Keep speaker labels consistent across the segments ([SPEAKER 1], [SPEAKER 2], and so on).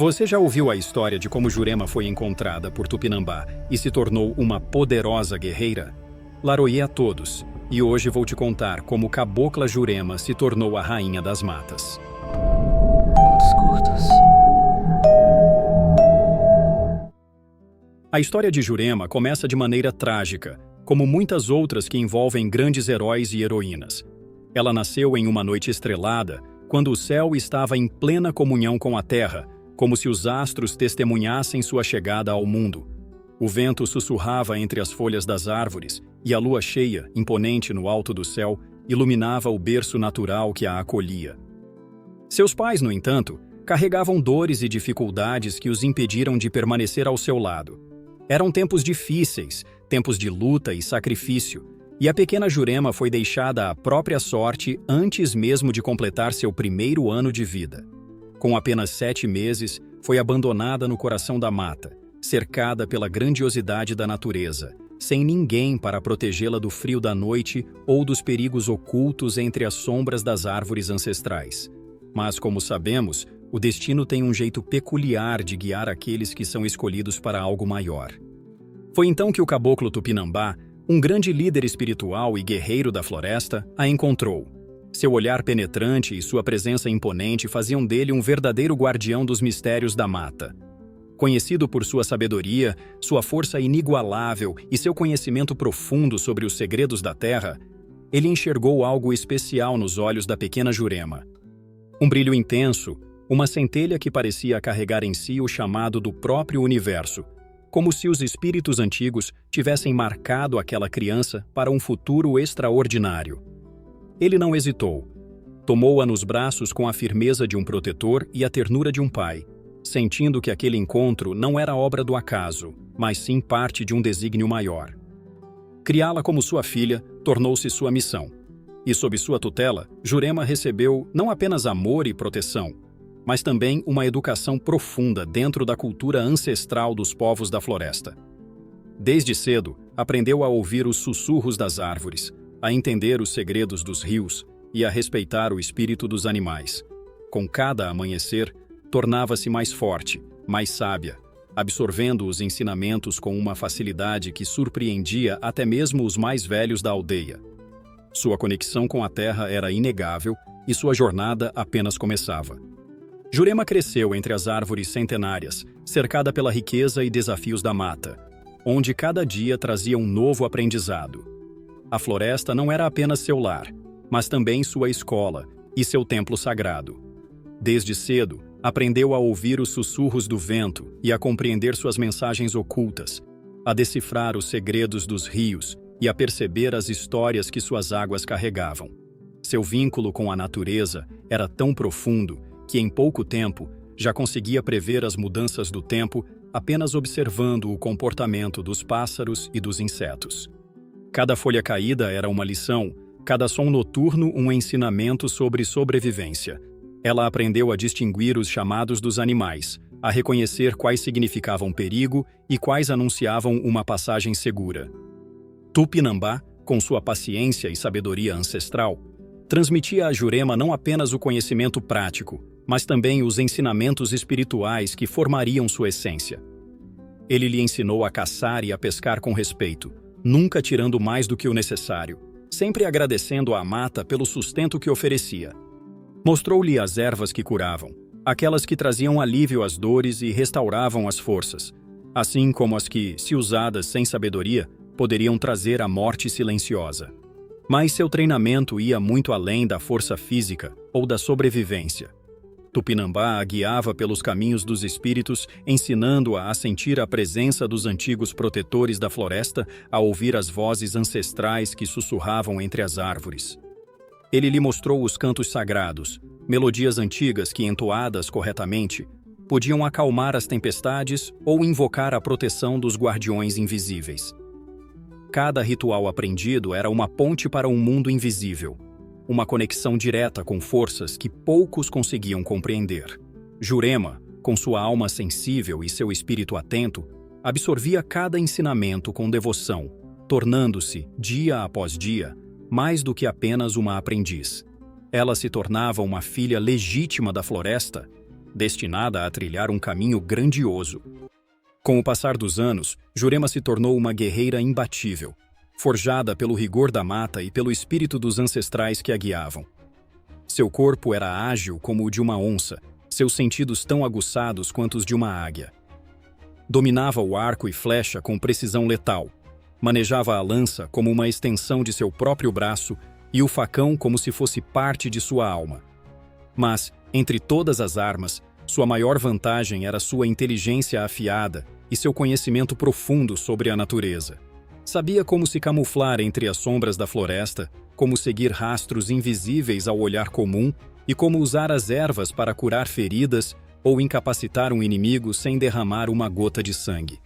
[SPEAKER 1] Você já ouviu a história de como Jurema foi encontrada por Tupinambá e se tornou uma poderosa guerreira? Laroie a todos, e hoje vou te contar como Cabocla Jurema se tornou a rainha das matas.
[SPEAKER 2] Contos curtos.
[SPEAKER 1] A história de Jurema começa de maneira trágica, como muitas outras que envolvem grandes heróis e heroínas. Ela nasceu em uma noite estrelada, quando o céu estava em plena comunhão com a terra, como se os astros testemunhassem sua chegada ao mundo. O vento sussurrava entre as folhas das árvores, e a lua cheia, imponente no alto do céu, iluminava o berço natural que a acolhia. Seus pais, no entanto, carregavam dores e dificuldades que os impediram de permanecer ao seu lado. Eram tempos difíceis, tempos de luta e sacrifício, e a pequena Jurema foi deixada à própria sorte antes mesmo de completar seu primeiro ano de vida. Com apenas 7 meses, foi abandonada no coração da mata, cercada pela grandiosidade da natureza, sem ninguém para protegê-la do frio da noite ou dos perigos ocultos entre as sombras das árvores ancestrais. Mas, como sabemos, o destino tem um jeito peculiar de guiar aqueles que são escolhidos para algo maior. Foi então que o caboclo Tupinambá, um grande líder espiritual e guerreiro da floresta, a encontrou. Seu olhar penetrante e sua presença imponente faziam dele um verdadeiro guardião dos mistérios da mata. Conhecido por sua sabedoria, sua força inigualável e seu conhecimento profundo sobre os segredos da terra, ele enxergou algo especial nos olhos da pequena Jurema. Um brilho intenso, uma centelha que parecia carregar em si o chamado do próprio universo, como se os espíritos antigos tivessem marcado aquela criança para um futuro extraordinário. Ele não hesitou. Tomou-a nos braços com a firmeza de um protetor e a ternura de um pai, sentindo que aquele encontro não era obra do acaso, mas sim parte de um desígnio maior. Criá-la como sua filha tornou-se sua missão. E sob sua tutela, Jurema recebeu não apenas amor e proteção, mas também uma educação profunda dentro da cultura ancestral dos povos da floresta. Desde cedo, aprendeu a ouvir os sussurros das árvores, a entender os segredos dos rios e a respeitar o espírito dos animais. Com cada amanhecer, tornava-se mais forte, mais sábia, absorvendo os ensinamentos com uma facilidade que surpreendia até mesmo os mais velhos da aldeia. Sua conexão com a terra era inegável e sua jornada apenas começava. Jurema cresceu entre as árvores centenárias, cercada pela riqueza e desafios da mata, onde cada dia trazia um novo aprendizado. A floresta não era apenas seu lar, mas também sua escola e seu templo sagrado. Desde cedo, aprendeu a ouvir os sussurros do vento e a compreender suas mensagens ocultas, a decifrar os segredos dos rios e a perceber as histórias que suas águas carregavam. Seu vínculo com a natureza era tão profundo que, em pouco tempo, já conseguia prever as mudanças do tempo apenas observando o comportamento dos pássaros e dos insetos. Cada folha caída era uma lição, cada som noturno um ensinamento sobre sobrevivência. Ela aprendeu a distinguir os chamados dos animais, a reconhecer quais significavam perigo e quais anunciavam uma passagem segura. Tupinambá, com sua paciência e sabedoria ancestral, transmitia a Jurema não apenas o conhecimento prático, mas também os ensinamentos espirituais que formariam sua essência. Ele lhe ensinou a caçar e a pescar com respeito, nunca tirando mais do que o necessário, sempre agradecendo à mata pelo sustento que oferecia. Mostrou-lhe as ervas que curavam, aquelas que traziam alívio às dores e restauravam as forças, assim como as que, se usadas sem sabedoria, poderiam trazer a morte silenciosa. Mas seu treinamento ia muito além da força física ou da sobrevivência. Tupinambá a guiava pelos caminhos dos espíritos, ensinando-a a sentir a presença dos antigos protetores da floresta, a ouvir as vozes ancestrais que sussurravam entre as árvores. Ele lhe mostrou os cantos sagrados, melodias antigas que, entoadas corretamente, podiam acalmar as tempestades ou invocar a proteção dos guardiões invisíveis. Cada ritual aprendido era uma ponte para um mundo invisível, uma conexão direta com forças que poucos conseguiam compreender. Jurema, com sua alma sensível e seu espírito atento, absorvia cada ensinamento com devoção, tornando-se, dia após dia, mais do que apenas uma aprendiz. Ela se tornava uma filha legítima da floresta destinada a trilhar um caminho grandioso. Com o passar dos anos, Jurema se tornou uma guerreira imbatível, forjada pelo rigor da mata e pelo espírito dos ancestrais que a guiavam. Seu corpo era ágil como o de uma onça, seus sentidos tão aguçados quanto os de uma águia. Dominava o arco e flecha com precisão letal, manejava a lança como uma extensão de seu próprio braço e o facão como se fosse parte de sua alma. Mas, entre todas as armas, sua maior vantagem era sua inteligência afiada e seu conhecimento profundo sobre a natureza. Sabia como se camuflar entre as sombras da floresta, como seguir rastros invisíveis ao olhar comum e como usar as ervas para curar feridas ou incapacitar um inimigo sem derramar uma gota de sangue.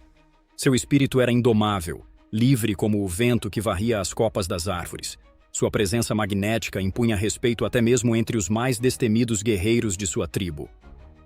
[SPEAKER 1] Seu espírito era indomável, livre como o vento que varria as copas das árvores. Sua presença magnética impunha respeito até mesmo entre os mais destemidos guerreiros de sua tribo.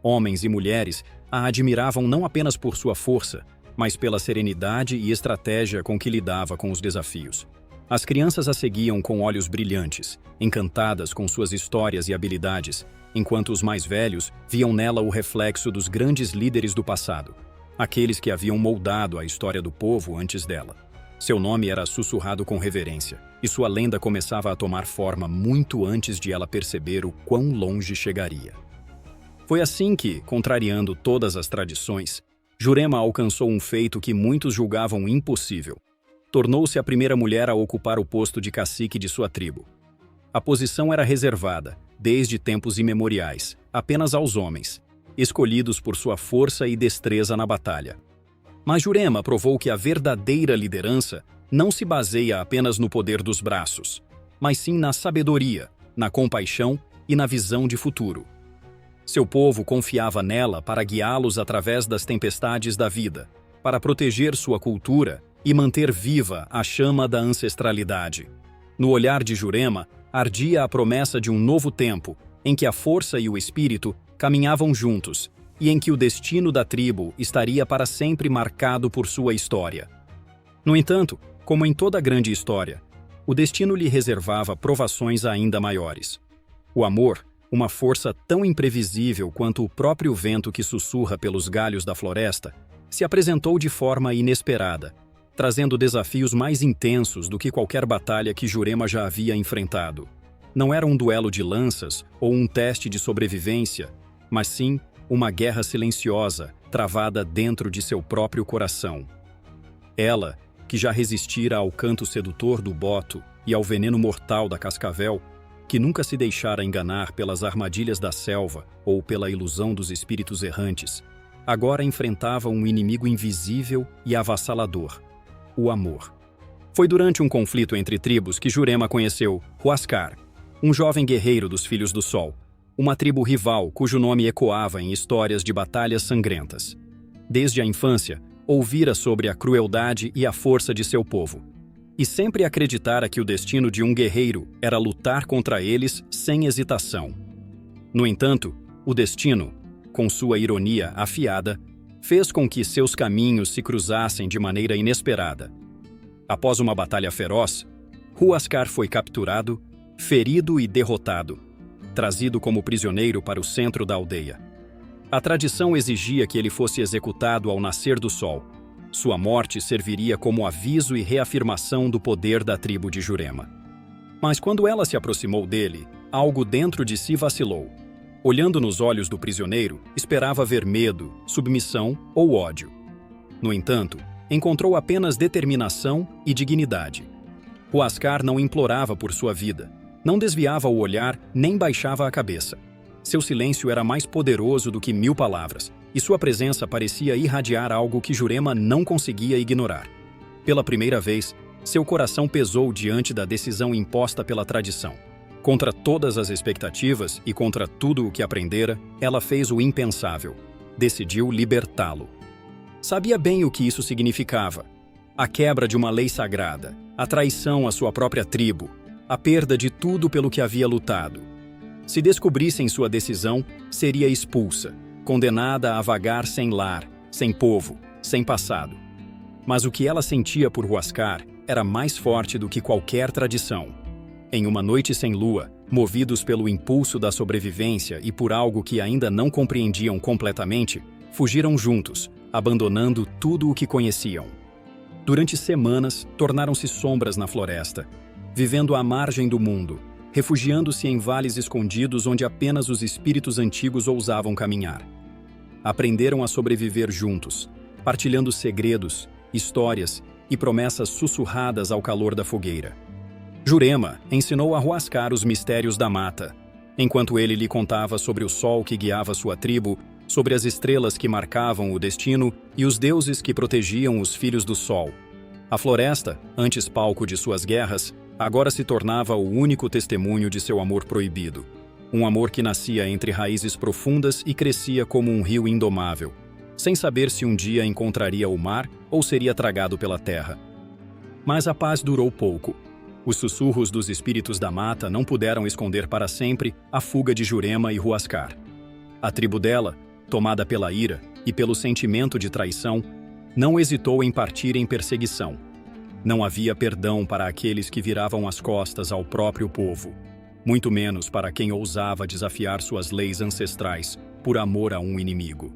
[SPEAKER 1] Homens e mulheres a admiravam não apenas por sua força, mas pela serenidade e estratégia com que lidava com os desafios. As crianças a seguiam com olhos brilhantes, encantadas com suas histórias e habilidades, enquanto os mais velhos viam nela o reflexo dos grandes líderes do passado, aqueles que haviam moldado a história do povo antes dela. Seu nome era sussurrado com reverência, e sua lenda começava a tomar forma muito antes de ela perceber o quão longe chegaria. Foi assim que, contrariando todas as tradições, Jurema alcançou um feito que muitos julgavam impossível. Tornou-se a primeira mulher a ocupar o posto de cacique de sua tribo. A posição era reservada, desde tempos imemoriais, apenas aos homens, escolhidos por sua força e destreza na batalha. Mas Jurema provou que a verdadeira liderança não se baseia apenas no poder dos braços, mas sim na sabedoria, na compaixão e na visão de futuro. Seu povo confiava nela para guiá-los através das tempestades da vida, para proteger sua cultura e manter viva a chama da ancestralidade. No olhar de Jurema ardia a promessa de um novo tempo, em que a força e o espírito caminhavam juntos, e em que o destino da tribo estaria para sempre marcado por sua história. No entanto, como em toda grande história, o destino lhe reservava provações ainda maiores. O amor, uma força tão imprevisível quanto o próprio vento que sussurra pelos galhos da floresta, se apresentou de forma inesperada, trazendo desafios mais intensos do que qualquer batalha que Jurema já havia enfrentado. Não era um duelo de lanças ou um teste de sobrevivência, mas sim uma guerra silenciosa, travada dentro de seu próprio coração. Ela, que já resistira ao canto sedutor do boto e ao veneno mortal da cascavel, que nunca se deixara enganar pelas armadilhas da selva ou pela ilusão dos espíritos errantes, agora enfrentava um inimigo invisível e avassalador: o amor. Foi durante um conflito entre tribos que Jurema conheceu Huascar, um jovem guerreiro dos Filhos do Sol, uma tribo rival cujo nome ecoava em histórias de batalhas sangrentas. Desde a infância, ouvira sobre a crueldade e a força de seu povo, e sempre acreditara que o destino de um guerreiro era lutar contra eles sem hesitação. No entanto, o destino, com sua ironia afiada, fez com que seus caminhos se cruzassem de maneira inesperada. Após uma batalha feroz, Huascar foi capturado, ferido e derrotado, trazido como prisioneiro para o centro da aldeia. A tradição exigia que ele fosse executado ao nascer do sol. Sua morte serviria como aviso e reafirmação do poder da tribo de Jurema. Mas quando ela se aproximou dele, algo dentro de si vacilou. Olhando nos olhos do prisioneiro, esperava ver medo, submissão ou ódio. No entanto, encontrou apenas determinação e dignidade. Huascar não implorava por sua vida, não desviava o olhar nem baixava a cabeça. Seu silêncio era mais poderoso do que 1000 palavras, e sua presença parecia irradiar algo que Jurema não conseguia ignorar. Pela primeira vez, seu coração pesou diante da decisão imposta pela tradição. Contra todas as expectativas e contra tudo o que aprendera, ela fez o impensável. Decidiu libertá-lo. Sabia bem o que isso significava: a quebra de uma lei sagrada, a traição à sua própria tribo, a perda de tudo pelo que havia lutado. Se descobrissem sua decisão, seria expulsa, condenada a vagar sem lar, sem povo, sem passado. Mas o que ela sentia por Huascar era mais forte do que qualquer tradição. Em uma noite sem lua, Movidos pelo impulso da sobrevivência e por algo que ainda não compreendiam completamente, fugiram juntos, abandonando tudo o que conheciam. Durante semanas, tornaram-se sombras na floresta, vivendo à margem do mundo, refugiando-se em vales escondidos onde apenas os espíritos antigos ousavam caminhar. Aprenderam a sobreviver juntos, partilhando segredos, histórias e promessas sussurradas ao calor da fogueira. Jurema ensinou a Huascar os mistérios da mata, enquanto ele lhe contava sobre o sol que guiava sua tribo, sobre as estrelas que marcavam o destino e os deuses que protegiam os filhos do sol. A floresta, antes palco de suas guerras, agora se tornava o único testemunho de seu amor proibido. Um amor que nascia entre raízes profundas e crescia como um rio indomável, sem saber se um dia encontraria o mar ou seria tragado pela terra. Mas a paz durou pouco. Os sussurros dos espíritos da mata não puderam esconder para sempre a fuga de Jurema e Huascar. A tribo dela, tomada pela ira e pelo sentimento de traição, não hesitou em partir em perseguição. Não havia perdão para aqueles que viravam as costas ao próprio povo, muito menos para quem ousava desafiar suas leis ancestrais por amor a um inimigo.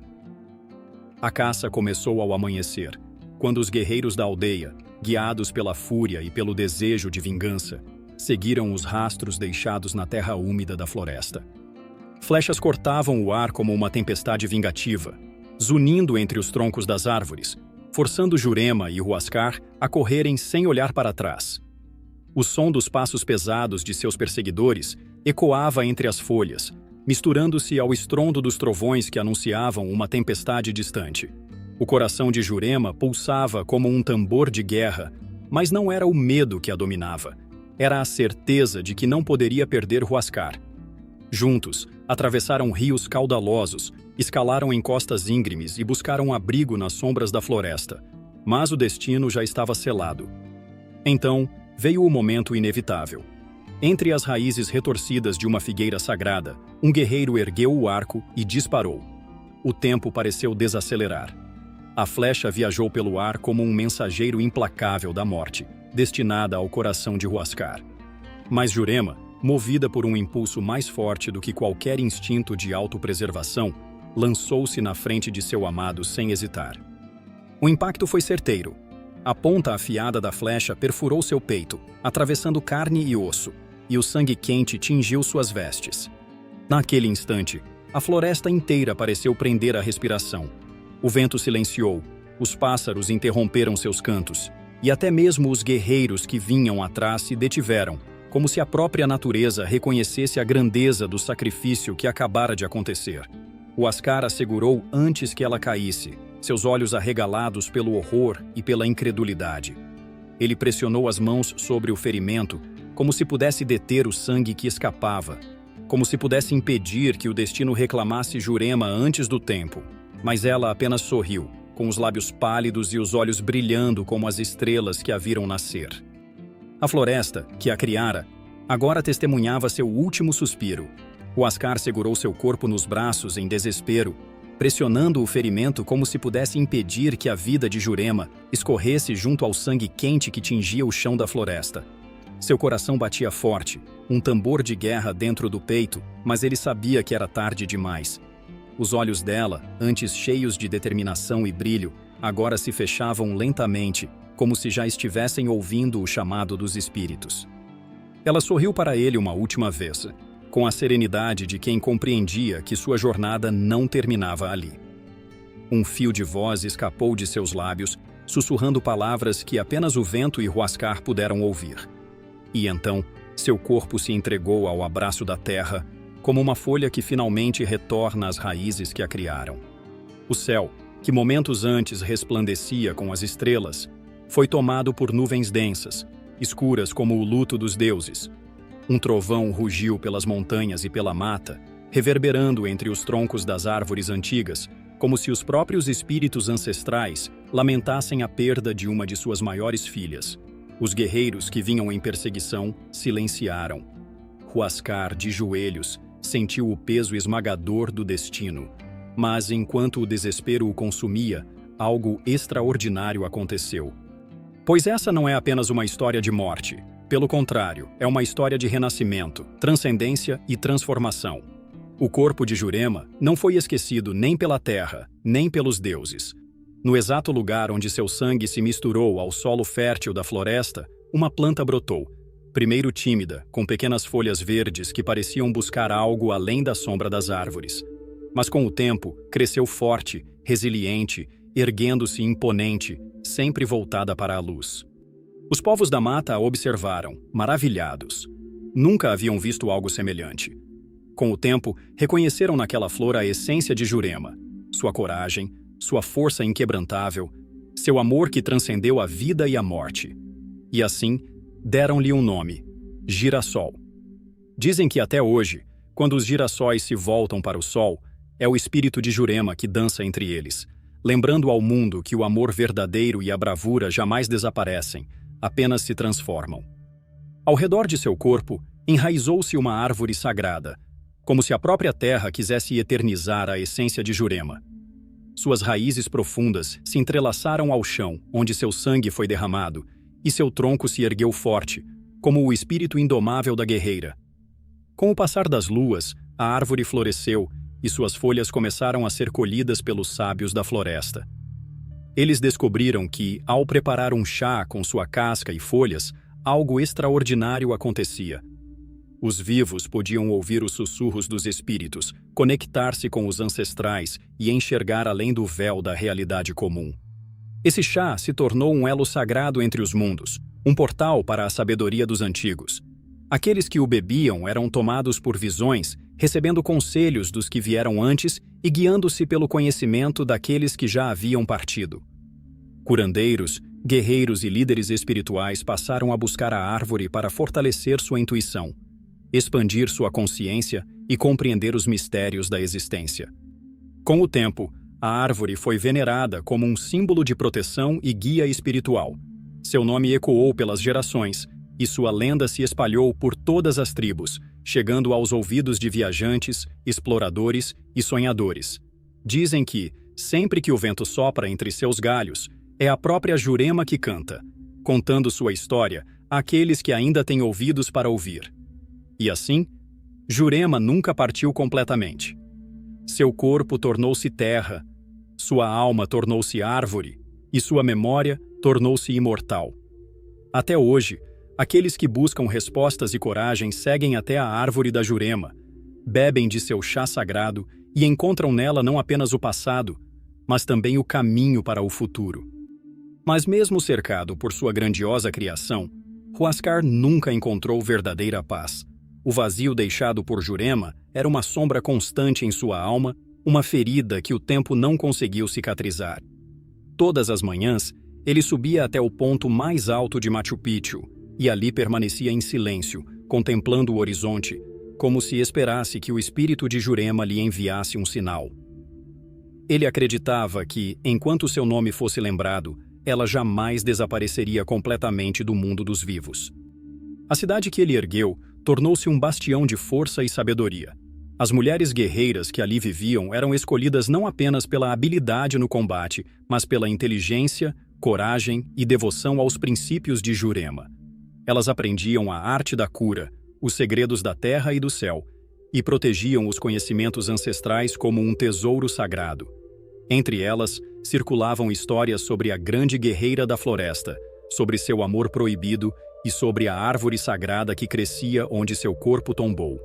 [SPEAKER 1] A caça começou ao amanhecer, quando os guerreiros da aldeia, guiados pela fúria e pelo desejo de vingança, seguiram os rastros deixados na terra úmida da floresta. Flechas cortavam o ar como uma tempestade vingativa, zunindo entre os troncos das árvores, forçando Jurema e Huascar a correrem sem olhar para trás. O som dos passos pesados de seus perseguidores ecoava entre as folhas, misturando-se ao estrondo dos trovões que anunciavam uma tempestade distante. O coração de Jurema pulsava como um tambor de guerra, mas não era o medo que a dominava. Era a certeza de que não poderia perder Huascar. Juntos, atravessaram rios caudalosos, escalaram encostas íngremes e buscaram abrigo nas sombras da floresta. Mas o destino já estava selado. Então, veio o momento inevitável. Entre as raízes retorcidas de uma figueira sagrada, um guerreiro ergueu o arco e disparou. O tempo pareceu desacelerar. A flecha viajou pelo ar como um mensageiro implacável da morte, destinada ao coração de Huascar. Mas Jurema, movida por um impulso mais forte do que qualquer instinto de autopreservação, lançou-se na frente de seu amado sem hesitar. O impacto foi certeiro. A ponta afiada da flecha perfurou seu peito, atravessando carne e osso, e o sangue quente tingiu suas vestes. Naquele instante, a floresta inteira pareceu prender a respiração. O vento silenciou, os pássaros interromperam seus cantos, e até mesmo os guerreiros que vinham atrás se detiveram, como se a própria natureza reconhecesse a grandeza do sacrifício que acabara de acontecer. Huascar a segurou antes que ela caísse, seus olhos arregalados pelo horror e pela incredulidade. Ele pressionou as mãos sobre o ferimento, como se pudesse deter o sangue que escapava, como se pudesse impedir que o destino reclamasse Jurema antes do tempo. Mas ela apenas sorriu, com os lábios pálidos e os olhos brilhando como as estrelas que a viram nascer. A floresta, que a criara, agora testemunhava seu último suspiro. Huascar segurou seu corpo nos braços em desespero, pressionando o ferimento como se pudesse impedir que a vida de Jurema escorresse junto ao sangue quente que tingia o chão da floresta. Seu coração batia forte, um tambor de guerra dentro do peito, mas ele sabia que era tarde demais. Os olhos dela, antes cheios de determinação e brilho, agora se fechavam lentamente, como se já estivessem ouvindo o chamado dos espíritos. Ela sorriu para ele uma última vez, com a serenidade de quem compreendia que sua jornada não terminava ali. Um fio de voz escapou de seus lábios, sussurrando palavras que apenas o vento e Huascar puderam ouvir. E então, seu corpo se entregou ao abraço da terra, como uma folha que finalmente retorna às raízes que a criaram. O céu, que momentos antes resplandecia com as estrelas, foi tomado por nuvens densas, escuras como o luto dos deuses. Um trovão rugiu pelas montanhas e pela mata, reverberando entre os troncos das árvores antigas, como se os próprios espíritos ancestrais lamentassem a perda de uma de suas maiores filhas. Os guerreiros que vinham em perseguição silenciaram. Huascar, de joelhos, sentiu o peso esmagador do destino. Mas enquanto o desespero o consumia, algo extraordinário aconteceu. Pois essa não é apenas uma história de morte. Pelo contrário, é uma história de renascimento, transcendência e transformação. O corpo de Jurema não foi esquecido nem pela terra, nem pelos deuses. No exato lugar onde seu sangue se misturou ao solo fértil da floresta, uma planta brotou, primeiro tímida, com pequenas folhas verdes que pareciam buscar algo além da sombra das árvores. Mas com o tempo, cresceu forte, resiliente, erguendo-se imponente, sempre voltada para a luz. Os povos da mata a observaram, maravilhados. Nunca haviam visto algo semelhante. Com o tempo, reconheceram naquela flor a essência de Jurema, sua coragem, sua força inquebrantável, seu amor que transcendeu a vida e a morte. E assim, deram-lhe um nome, Girassol. Dizem que até hoje, quando os girassóis se voltam para o sol, é o espírito de Jurema que dança entre eles, lembrando ao mundo que o amor verdadeiro e a bravura jamais desaparecem, apenas se transformam. Ao redor de seu corpo, enraizou-se uma árvore sagrada, como se a própria terra quisesse eternizar a essência de Jurema. Suas raízes profundas se entrelaçaram ao chão, onde seu sangue foi derramado, e seu tronco se ergueu forte, como o espírito indomável da guerreira. Com o passar das luas, a árvore floresceu e suas folhas começaram a ser colhidas pelos sábios da floresta. Eles descobriram que, ao preparar um chá com sua casca e folhas, algo extraordinário acontecia. Os vivos podiam ouvir os sussurros dos espíritos, conectar-se com os ancestrais e enxergar além do véu da realidade comum. Esse chá se tornou um elo sagrado entre os mundos, um portal para a sabedoria dos antigos. Aqueles que o bebiam eram tomados por visões, recebendo conselhos dos que vieram antes e guiando-se pelo conhecimento daqueles que já haviam partido. Curandeiros, guerreiros e líderes espirituais passaram a buscar a árvore para fortalecer sua intuição, expandir sua consciência e compreender os mistérios da existência. Com o tempo, a árvore foi venerada como um símbolo de proteção e guia espiritual. Seu nome ecoou pelas gerações, e sua lenda se espalhou por todas as tribos, chegando aos ouvidos de viajantes, exploradores e sonhadores. Dizem que, sempre que o vento sopra entre seus galhos, é a própria Jurema que canta, contando sua história àqueles que ainda têm ouvidos para ouvir. E assim, Jurema nunca partiu completamente. Seu corpo tornou-se terra, sua alma tornou-se árvore e sua memória tornou-se imortal. Até hoje, aqueles que buscam respostas e coragem seguem até a árvore da Jurema, bebem de seu chá sagrado e encontram nela não apenas o passado, mas também o caminho para o futuro. Mas mesmo cercado por sua grandiosa criação, Huascar nunca encontrou verdadeira paz. O vazio deixado por Jurema era uma sombra constante em sua alma, uma ferida que o tempo não conseguiu cicatrizar. Todas as manhãs, ele subia até o ponto mais alto de Machu Picchu e ali permanecia em silêncio, contemplando o horizonte, como se esperasse que o espírito de Jurema lhe enviasse um sinal. Ele acreditava que, enquanto seu nome fosse lembrado, ela jamais desapareceria completamente do mundo dos vivos. A cidade que ele ergueu tornou-se um bastião de força e sabedoria. As mulheres guerreiras que ali viviam eram escolhidas não apenas pela habilidade no combate, mas pela inteligência, coragem e devoção aos princípios de Jurema. Elas aprendiam a arte da cura, os segredos da terra e do céu, e protegiam os conhecimentos ancestrais como um tesouro sagrado. Entre elas, circulavam histórias sobre a grande guerreira da floresta, sobre seu amor proibido e sobre a árvore sagrada que crescia onde seu corpo tombou.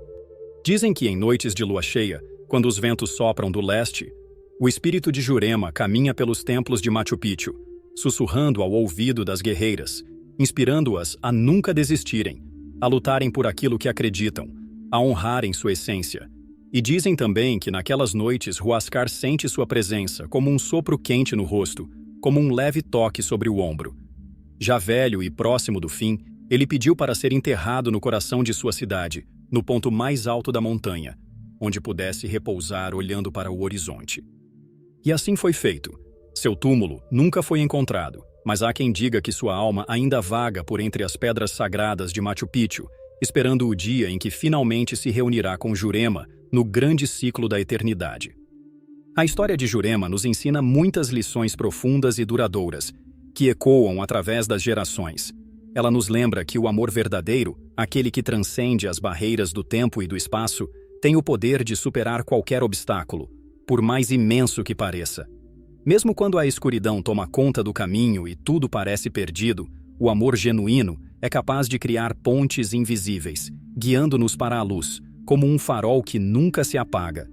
[SPEAKER 1] Dizem que em noites de lua cheia, quando os ventos sopram do leste, o espírito de Jurema caminha pelos templos de Machu Picchu, sussurrando ao ouvido das guerreiras, inspirando-as a nunca desistirem, a lutarem por aquilo que acreditam, a honrarem sua essência. E dizem também que naquelas noites Huascar sente sua presença como um sopro quente no rosto, como um leve toque sobre o ombro. Já velho e próximo do fim, ele pediu para ser enterrado no coração de sua cidade, no ponto mais alto da montanha, onde pudesse repousar olhando para o horizonte. E assim foi feito. Seu túmulo nunca foi encontrado, mas há quem diga que sua alma ainda vaga por entre as pedras sagradas de Machu Picchu, esperando o dia em que finalmente se reunirá com Jurema no grande ciclo da eternidade. A história de Jurema nos ensina muitas lições profundas e duradouras, que ecoam através das gerações. Ela nos lembra que o amor verdadeiro, aquele que transcende as barreiras do tempo e do espaço, tem o poder de superar qualquer obstáculo, por mais imenso que pareça. Mesmo quando a escuridão toma conta do caminho e tudo parece perdido, o amor genuíno é capaz de criar pontes invisíveis, guiando-nos para a luz, como um farol que nunca se apaga.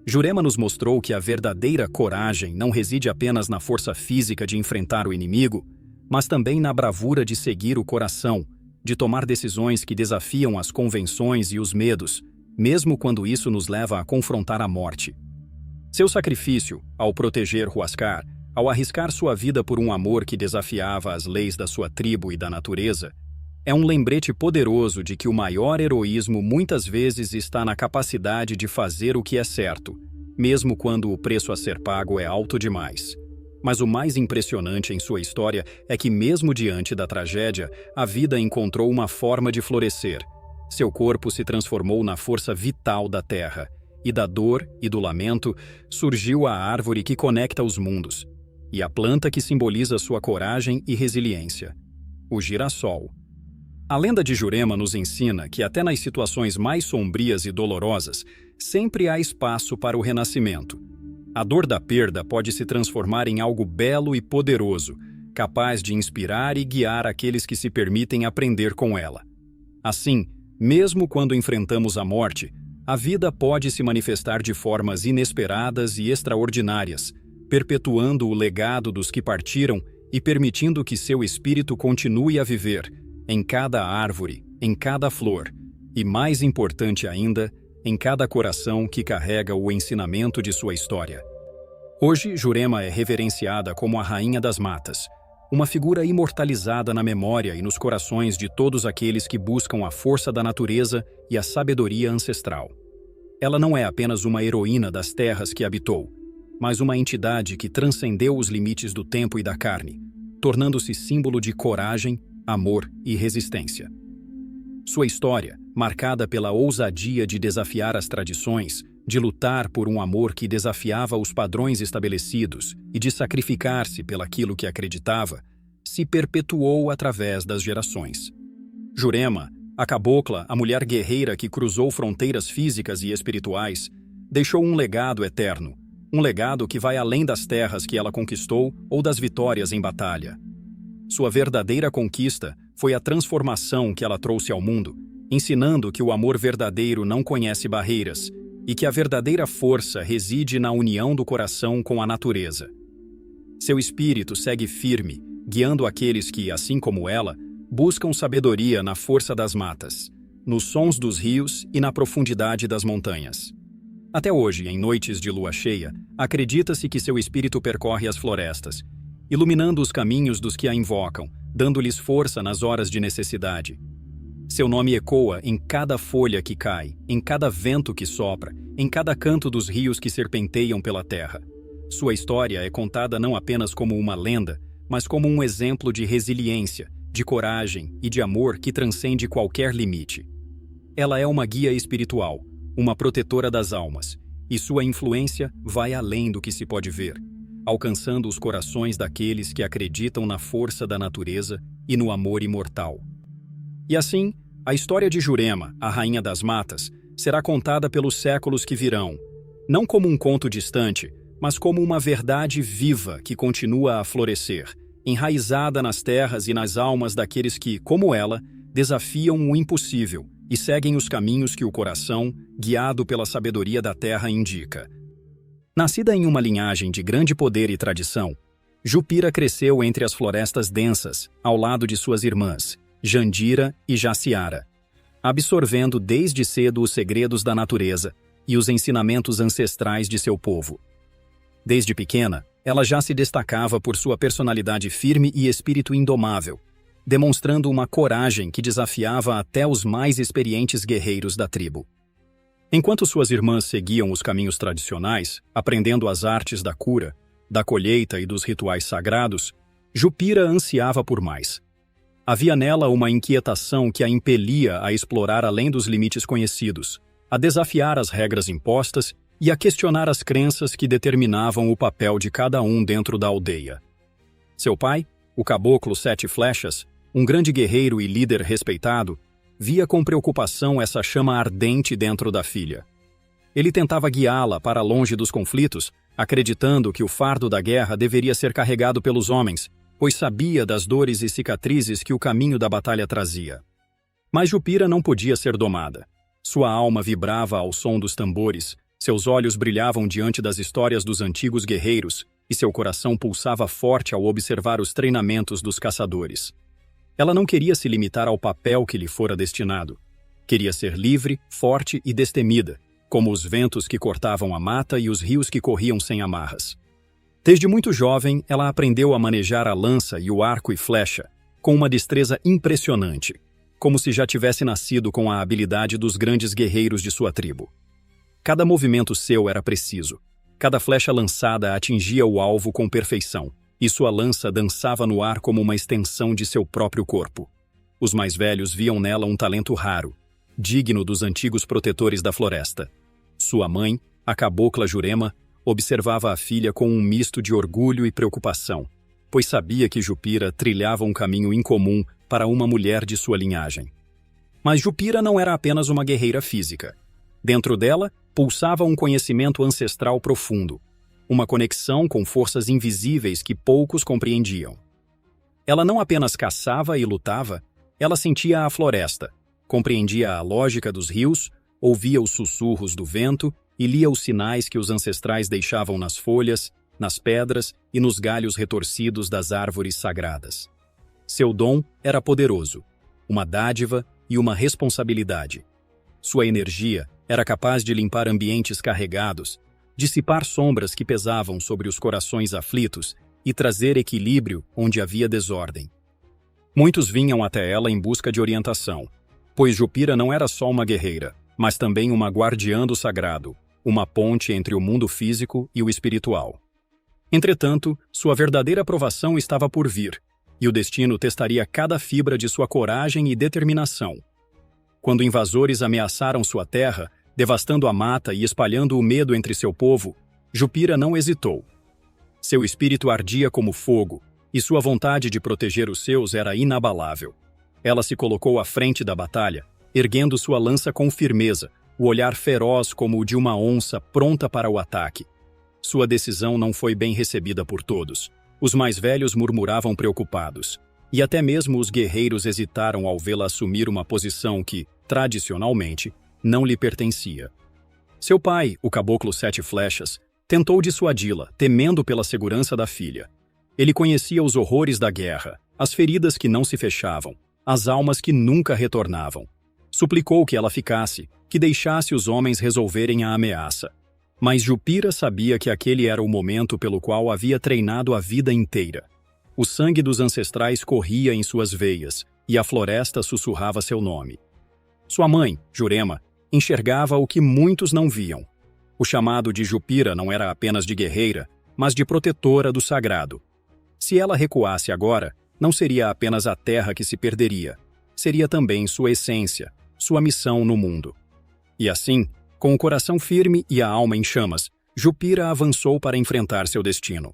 [SPEAKER 1] Jurema nos mostrou que a verdadeira coragem não reside apenas na força física de enfrentar o inimigo, mas também na bravura de seguir o coração, de tomar decisões que desafiam as convenções e os medos, mesmo quando isso nos leva a confrontar a morte. Seu sacrifício, ao proteger Huascar, ao arriscar sua vida por um amor que desafiava as leis da sua tribo e da natureza, é um lembrete poderoso de que o maior heroísmo muitas vezes está na capacidade de fazer o que é certo, mesmo quando o preço a ser pago é alto demais. Mas o mais impressionante em sua história é que, mesmo diante da tragédia, a vida encontrou uma forma de florescer. Seu corpo se transformou na força vital da terra, e da dor e do lamento surgiu a árvore que conecta os mundos, e a planta que simboliza sua coragem e resiliência, o girassol. A lenda de Jurema nos ensina que até nas situações mais sombrias e dolorosas, sempre há espaço para o renascimento. A dor da perda pode se transformar em algo belo e poderoso, capaz de inspirar e guiar aqueles que se permitem aprender com ela. Assim, mesmo quando enfrentamos a morte, a vida pode se manifestar de formas inesperadas e extraordinárias, perpetuando o legado dos que partiram e permitindo que seu espírito continue a viver, em cada árvore, em cada flor, e mais importante ainda, em cada coração que carrega o ensinamento de sua história. Hoje, Jurema é reverenciada como a Rainha das Matas, uma figura imortalizada na memória e nos corações de todos aqueles que buscam a força da natureza e a sabedoria ancestral. Ela não é apenas uma heroína das terras que habitou, mas uma entidade que transcendeu os limites do tempo e da carne, tornando-se símbolo de coragem, amor e resistência. Sua história, marcada pela ousadia de desafiar as tradições, de lutar por um amor que desafiava os padrões estabelecidos e de sacrificar-se pelaquilo que acreditava, se perpetuou através das gerações. Jurema, a cabocla, a mulher guerreira que cruzou fronteiras físicas e espirituais, deixou um legado eterno, um legado que vai além das terras que ela conquistou ou das vitórias em batalha. Sua verdadeira conquista foi a transformação que ela trouxe ao mundo, ensinando que o amor verdadeiro não conhece barreiras e que a verdadeira força reside na união do coração com a natureza. Seu espírito segue firme, guiando aqueles que, assim como ela, buscam sabedoria na força das matas, nos sons dos rios e na profundidade das montanhas. Até hoje, em noites de lua cheia, acredita-se que seu espírito percorre as florestas, iluminando os caminhos dos que a invocam, dando-lhes força nas horas de necessidade. Seu nome ecoa em cada folha que cai, em cada vento que sopra, em cada canto dos rios que serpenteiam pela terra. Sua história é contada não apenas como uma lenda, mas como um exemplo de resiliência, de coragem e de amor que transcende qualquer limite. Ela é uma guia espiritual, uma protetora das almas, e sua influência vai além do que se pode ver, alcançando os corações daqueles que acreditam na força da natureza e no amor imortal. E assim, a história de Jurema, a Rainha das Matas, será contada pelos séculos que virão, não como um conto distante, mas como uma verdade viva que continua a florescer, enraizada nas terras e nas almas daqueles que, como ela, desafiam o impossível e seguem os caminhos que o coração, guiado pela sabedoria da terra, indica. Nascida em uma linhagem de grande poder e tradição, Jupira cresceu entre as florestas densas, ao lado de suas irmãs, Jandira e Jaciara, absorvendo desde cedo os segredos da natureza e os ensinamentos ancestrais de seu povo. Desde pequena, ela já se destacava por sua personalidade firme e espírito indomável, demonstrando uma coragem que desafiava até os mais experientes guerreiros da tribo. Enquanto suas irmãs seguiam os caminhos tradicionais, aprendendo as artes da cura, da colheita e dos rituais sagrados, Jupira ansiava por mais. Havia nela uma inquietação que a impelia a explorar além dos limites conhecidos, a desafiar as regras impostas e a questionar as crenças que determinavam o papel de cada um dentro da aldeia. Seu pai, o caboclo Sete Flechas, um grande guerreiro e líder respeitado, via com preocupação essa chama ardente dentro da filha. Ele tentava guiá-la para longe dos conflitos, acreditando que o fardo da guerra deveria ser carregado pelos homens, pois sabia das dores e cicatrizes que o caminho da batalha trazia. Mas Jupira não podia ser domada. Sua alma vibrava ao som dos tambores, seus olhos brilhavam diante das histórias dos antigos guerreiros e seu coração pulsava forte ao observar os treinamentos dos caçadores. Ela não queria se limitar ao papel que lhe fora destinado. Queria ser livre, forte e destemida, como os ventos que cortavam a mata e os rios que corriam sem amarras. Desde muito jovem, ela aprendeu a manejar a lança e o arco e flecha, com uma destreza impressionante, como se já tivesse nascido com a habilidade dos grandes guerreiros de sua tribo. Cada movimento seu era preciso. Cada flecha lançada atingia o alvo com perfeição, e sua lança dançava no ar como uma extensão de seu próprio corpo. Os mais velhos viam nela um talento raro, digno dos antigos protetores da floresta. Sua mãe, a cabocla Jurema, observava a filha com um misto de orgulho e preocupação, pois sabia que Jupira trilhava um caminho incomum para uma mulher de sua linhagem. Mas Jupira não era apenas uma guerreira física. Dentro dela, pulsava um conhecimento ancestral profundo, uma conexão com forças invisíveis que poucos compreendiam. Ela não apenas caçava e lutava, ela sentia a floresta, compreendia a lógica dos rios, ouvia os sussurros do vento e lia os sinais que os ancestrais deixavam nas folhas, nas pedras e nos galhos retorcidos das árvores sagradas. Seu dom era poderoso, uma dádiva e uma responsabilidade. Sua energia era capaz de limpar ambientes carregados, dissipar sombras que pesavam sobre os corações aflitos e trazer equilíbrio onde havia desordem. Muitos vinham até ela em busca de orientação, pois Jupira não era só uma guerreira, mas também uma guardiã do sagrado, uma ponte entre o mundo físico e o espiritual. Entretanto, sua verdadeira aprovação estava por vir, e o destino testaria cada fibra de sua coragem e determinação. Quando invasores ameaçaram sua terra, devastando a mata e espalhando o medo entre seu povo, Jupira não hesitou. Seu espírito ardia como fogo, e sua vontade de proteger os seus era inabalável. Ela se colocou à frente da batalha, erguendo sua lança com firmeza, o olhar feroz como o de uma onça pronta para o ataque. Sua decisão não foi bem recebida por todos. Os mais velhos murmuravam preocupados, e até mesmo os guerreiros hesitaram ao vê-la assumir uma posição que, tradicionalmente, não lhe pertencia. Seu pai, o caboclo Sete Flechas, tentou dissuadi-la, temendo pela segurança da filha. Ele conhecia os horrores da guerra, as feridas que não se fechavam, as almas que nunca retornavam. Suplicou que ela ficasse, que deixasse os homens resolverem a ameaça. Mas Jupira sabia que aquele era o momento pelo qual havia treinado a vida inteira. O sangue dos ancestrais corria em suas veias, e a floresta sussurrava seu nome. Sua mãe, Jurema, enxergava o que muitos não viam. O chamado de Jupira não era apenas de guerreira, mas de protetora do sagrado. Se ela recuasse agora, não seria apenas a terra que se perderia, seria também sua essência, sua missão no mundo. E assim, com o coração firme e a alma em chamas, Jupira avançou para enfrentar seu destino.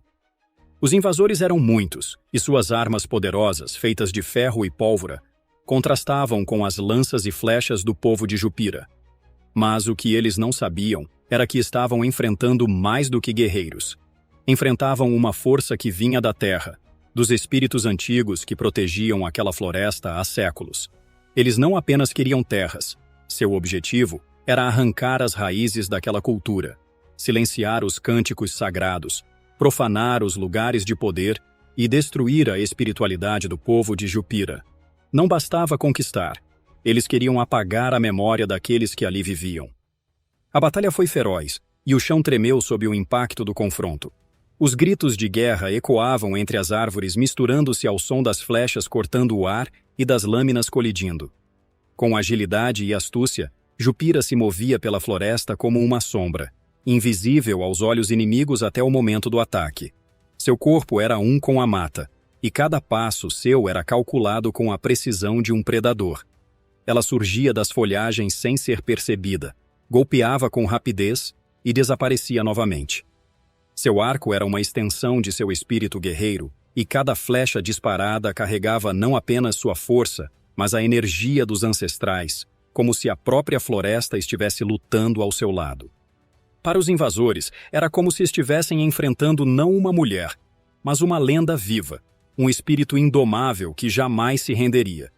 [SPEAKER 1] Os invasores eram muitos, e suas armas poderosas, feitas de ferro e pólvora, contrastavam com as lanças e flechas do povo de Jupira. Mas o que eles não sabiam era que estavam enfrentando mais do que guerreiros. Enfrentavam uma força que vinha da terra, dos espíritos antigos que protegiam aquela floresta há séculos. Eles não apenas queriam terras. Seu objetivo era arrancar as raízes daquela cultura, silenciar os cânticos sagrados, profanar os lugares de poder e destruir a espiritualidade do povo de Jupira. Não bastava conquistar, eles queriam apagar a memória daqueles que ali viviam. A batalha foi feroz, e o chão tremeu sob o impacto do confronto. Os gritos de guerra ecoavam entre as árvores, misturando-se ao som das flechas cortando o ar e das lâminas colidindo. Com agilidade e astúcia, Jupira se movia pela floresta como uma sombra, invisível aos olhos inimigos até o momento do ataque. Seu corpo era um com a mata, e cada passo seu era calculado com a precisão de um predador. Ela surgia das folhagens sem ser percebida, golpeava com rapidez e desaparecia novamente. Seu arco era uma extensão de seu espírito guerreiro, e cada flecha disparada carregava não apenas sua força, mas a energia dos ancestrais, como se a própria floresta estivesse lutando ao seu lado. Para os invasores, era como se estivessem enfrentando não uma mulher, mas uma lenda viva, um espírito indomável que jamais se renderia.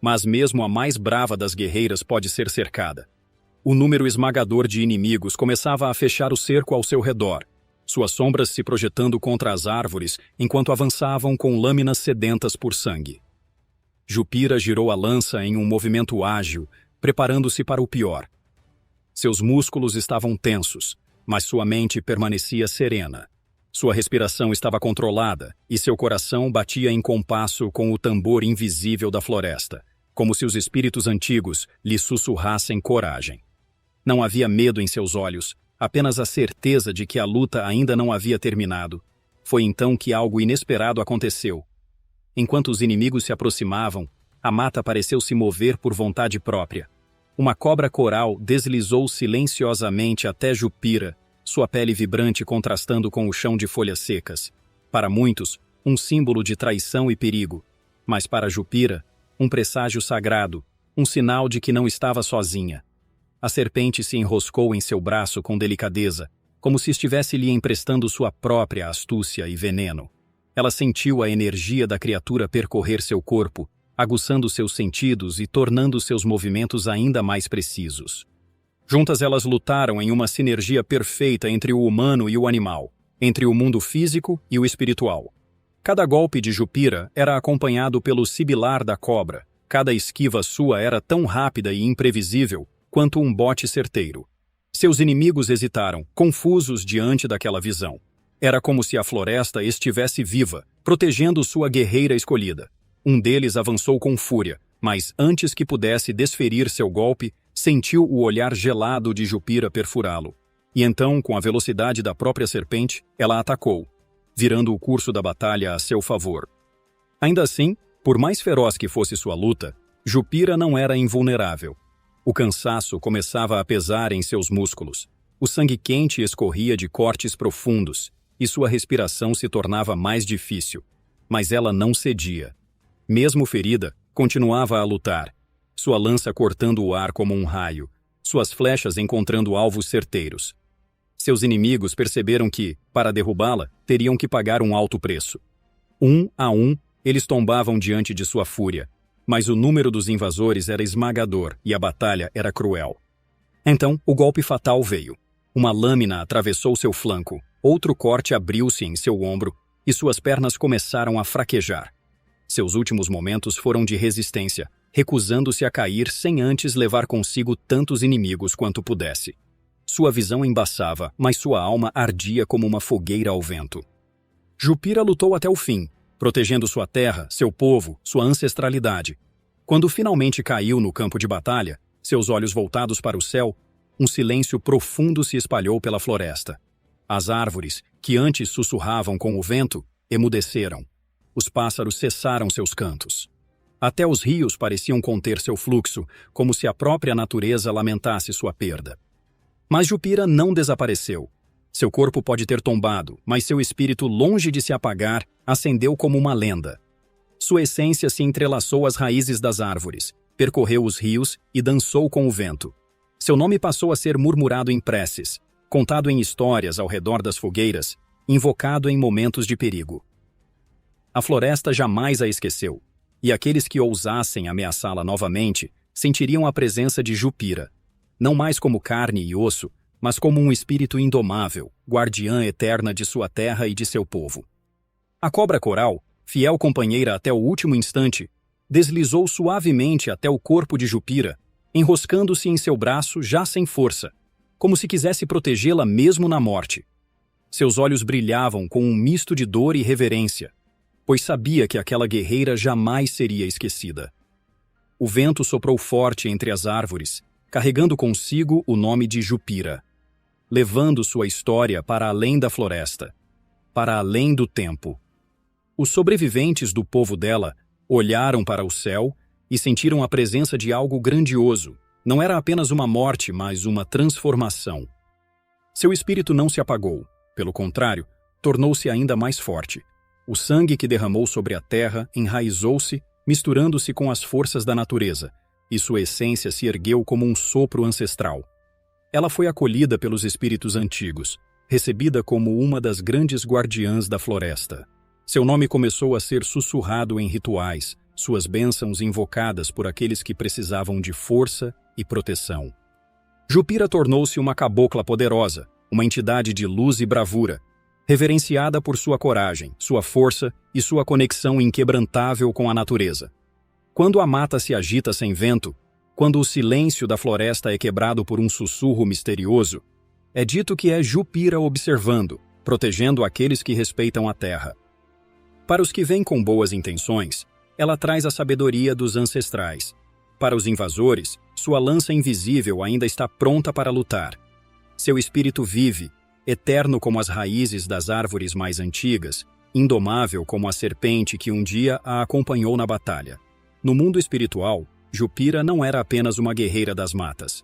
[SPEAKER 1] Mas mesmo a mais brava das guerreiras pode ser cercada. O número esmagador de inimigos começava a fechar o cerco ao seu redor, suas sombras se projetando contra as árvores enquanto avançavam com lâminas sedentas por sangue. Jupira girou a lança em um movimento ágil, preparando-se para o pior. Seus músculos estavam tensos, mas sua mente permanecia serena. Sua respiração estava controlada e seu coração batia em compasso com o tambor invisível da floresta, como se os espíritos antigos lhe sussurrassem coragem. Não havia medo em seus olhos, apenas a certeza de que a luta ainda não havia terminado. Foi então que algo inesperado aconteceu. Enquanto os inimigos se aproximavam, a mata pareceu se mover por vontade própria. Uma cobra coral deslizou silenciosamente até Jupira, sua pele vibrante contrastando com o chão de folhas secas. Para muitos, um símbolo de traição e perigo, mas para Jupira, um presságio sagrado, um sinal de que não estava sozinha. A serpente se enroscou em seu braço com delicadeza, como se estivesse lhe emprestando sua própria astúcia e veneno. Ela sentiu a energia da criatura percorrer seu corpo, aguçando seus sentidos e tornando seus movimentos ainda mais precisos. Juntas elas lutaram em uma sinergia perfeita entre o humano e o animal, entre o mundo físico e o espiritual. Cada golpe de Jupira era acompanhado pelo sibilar da cobra, cada esquiva sua era tão rápida e imprevisível quanto um bote certeiro. Seus inimigos hesitaram, confusos diante daquela visão. Era como se a floresta estivesse viva, protegendo sua guerreira escolhida. Um deles avançou com fúria, mas antes que pudesse desferir seu golpe, sentiu o olhar gelado de Jupira perfurá-lo. E então, com a velocidade da própria serpente, ela atacou, virando o curso da batalha a seu favor. Ainda assim, por mais feroz que fosse sua luta, Jupira não era invulnerável. O cansaço começava a pesar em seus músculos. O sangue quente escorria de cortes profundos, e sua respiração se tornava mais difícil. Mas ela não cedia. Mesmo ferida, continuava a lutar, sua lança cortando o ar como um raio, suas flechas encontrando alvos certeiros. Seus inimigos perceberam que, para derrubá-la, teriam que pagar um alto preço. Um a um, eles tombavam diante de sua fúria, mas o número dos invasores era esmagador e a batalha era cruel. Então, o golpe fatal veio. Uma lâmina atravessou seu flanco, outro corte abriu-se em seu ombro e suas pernas começaram a fraquejar. Seus últimos momentos foram de resistência, recusando-se a cair sem antes levar consigo tantos inimigos quanto pudesse. Sua visão embaçava, mas sua alma ardia como uma fogueira ao vento. Jupira lutou até o fim, protegendo sua terra, seu povo, sua ancestralidade. Quando finalmente caiu no campo de batalha, seus olhos voltados para o céu, um silêncio profundo se espalhou pela floresta. As árvores, que antes sussurravam com o vento, emudeceram. Os pássaros cessaram seus cantos. Até os rios pareciam conter seu fluxo, como se a própria natureza lamentasse sua perda. Mas Jupira não desapareceu. Seu corpo pode ter tombado, mas seu espírito, longe de se apagar, acendeu como uma lenda. Sua essência se entrelaçou às raízes das árvores, percorreu os rios e dançou com o vento. Seu nome passou a ser murmurado em preces, contado em histórias ao redor das fogueiras, invocado em momentos de perigo. A floresta jamais a esqueceu, e aqueles que ousassem ameaçá-la novamente sentiriam a presença de Jupira, não mais como carne e osso, mas como um espírito indomável, guardiã eterna de sua terra e de seu povo. A cobra coral, fiel companheira até o último instante, deslizou suavemente até o corpo de Jupira, enroscando-se em seu braço já sem força, como se quisesse protegê-la mesmo na morte. Seus olhos brilhavam com um misto de dor e reverência, pois sabia que aquela guerreira jamais seria esquecida. O vento soprou forte entre as árvores, carregando consigo o nome de Jupira, levando sua história para além da floresta, para além do tempo. Os sobreviventes do povo dela olharam para o céu e sentiram a presença de algo grandioso. Não era apenas uma morte, mas uma transformação. Seu espírito não se apagou, pelo contrário, tornou-se ainda mais forte. O sangue que derramou sobre a terra enraizou-se, misturando-se com as forças da natureza, e sua essência se ergueu como um sopro ancestral. Ela foi acolhida pelos espíritos antigos, recebida como uma das grandes guardiãs da floresta. Seu nome começou a ser sussurrado em rituais, suas bênçãos invocadas por aqueles que precisavam de força e proteção. Jupira tornou-se uma cabocla poderosa, uma entidade de luz e bravura, reverenciada por sua coragem, sua força e sua conexão inquebrantável com a natureza. Quando a mata se agita sem vento, quando o silêncio da floresta é quebrado por um sussurro misterioso, é dito que é Jupira observando, protegendo aqueles que respeitam a terra. Para os que vêm com boas intenções, ela traz a sabedoria dos ancestrais. Para os invasores, sua lança invisível ainda está pronta para lutar. Seu espírito vive, eterno como as raízes das árvores mais antigas, indomável como a serpente que um dia a acompanhou na batalha. No mundo espiritual, Jupira não era apenas uma guerreira das matas.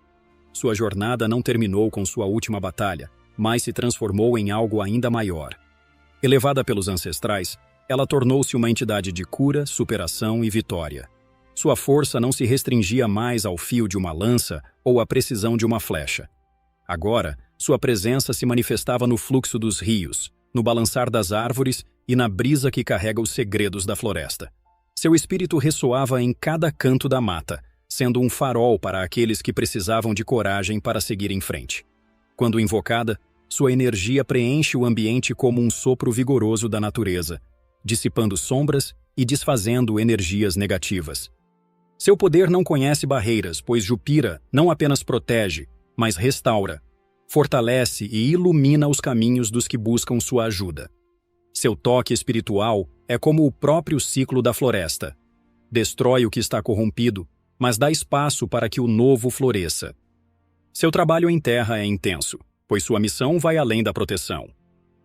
[SPEAKER 1] Sua jornada não terminou com sua última batalha, mas se transformou em algo ainda maior. Elevada pelos ancestrais, ela tornou-se uma entidade de cura, superação e vitória. Sua força não se restringia mais ao fio de uma lança ou à precisão de uma flecha. Agora, sua presença se manifestava no fluxo dos rios, no balançar das árvores e na brisa que carrega os segredos da floresta. Seu espírito ressoava em cada canto da mata, sendo um farol para aqueles que precisavam de coragem para seguir em frente. Quando invocada, sua energia preenche o ambiente como um sopro vigoroso da natureza, dissipando sombras e desfazendo energias negativas. Seu poder não conhece barreiras, pois Jupira não apenas protege, mas restaura, fortalece e ilumina os caminhos dos que buscam sua ajuda. Seu toque espiritual é como o próprio ciclo da floresta. Destrói o que está corrompido, mas dá espaço para que o novo floresça. Seu trabalho em terra é intenso, pois sua missão vai além da proteção.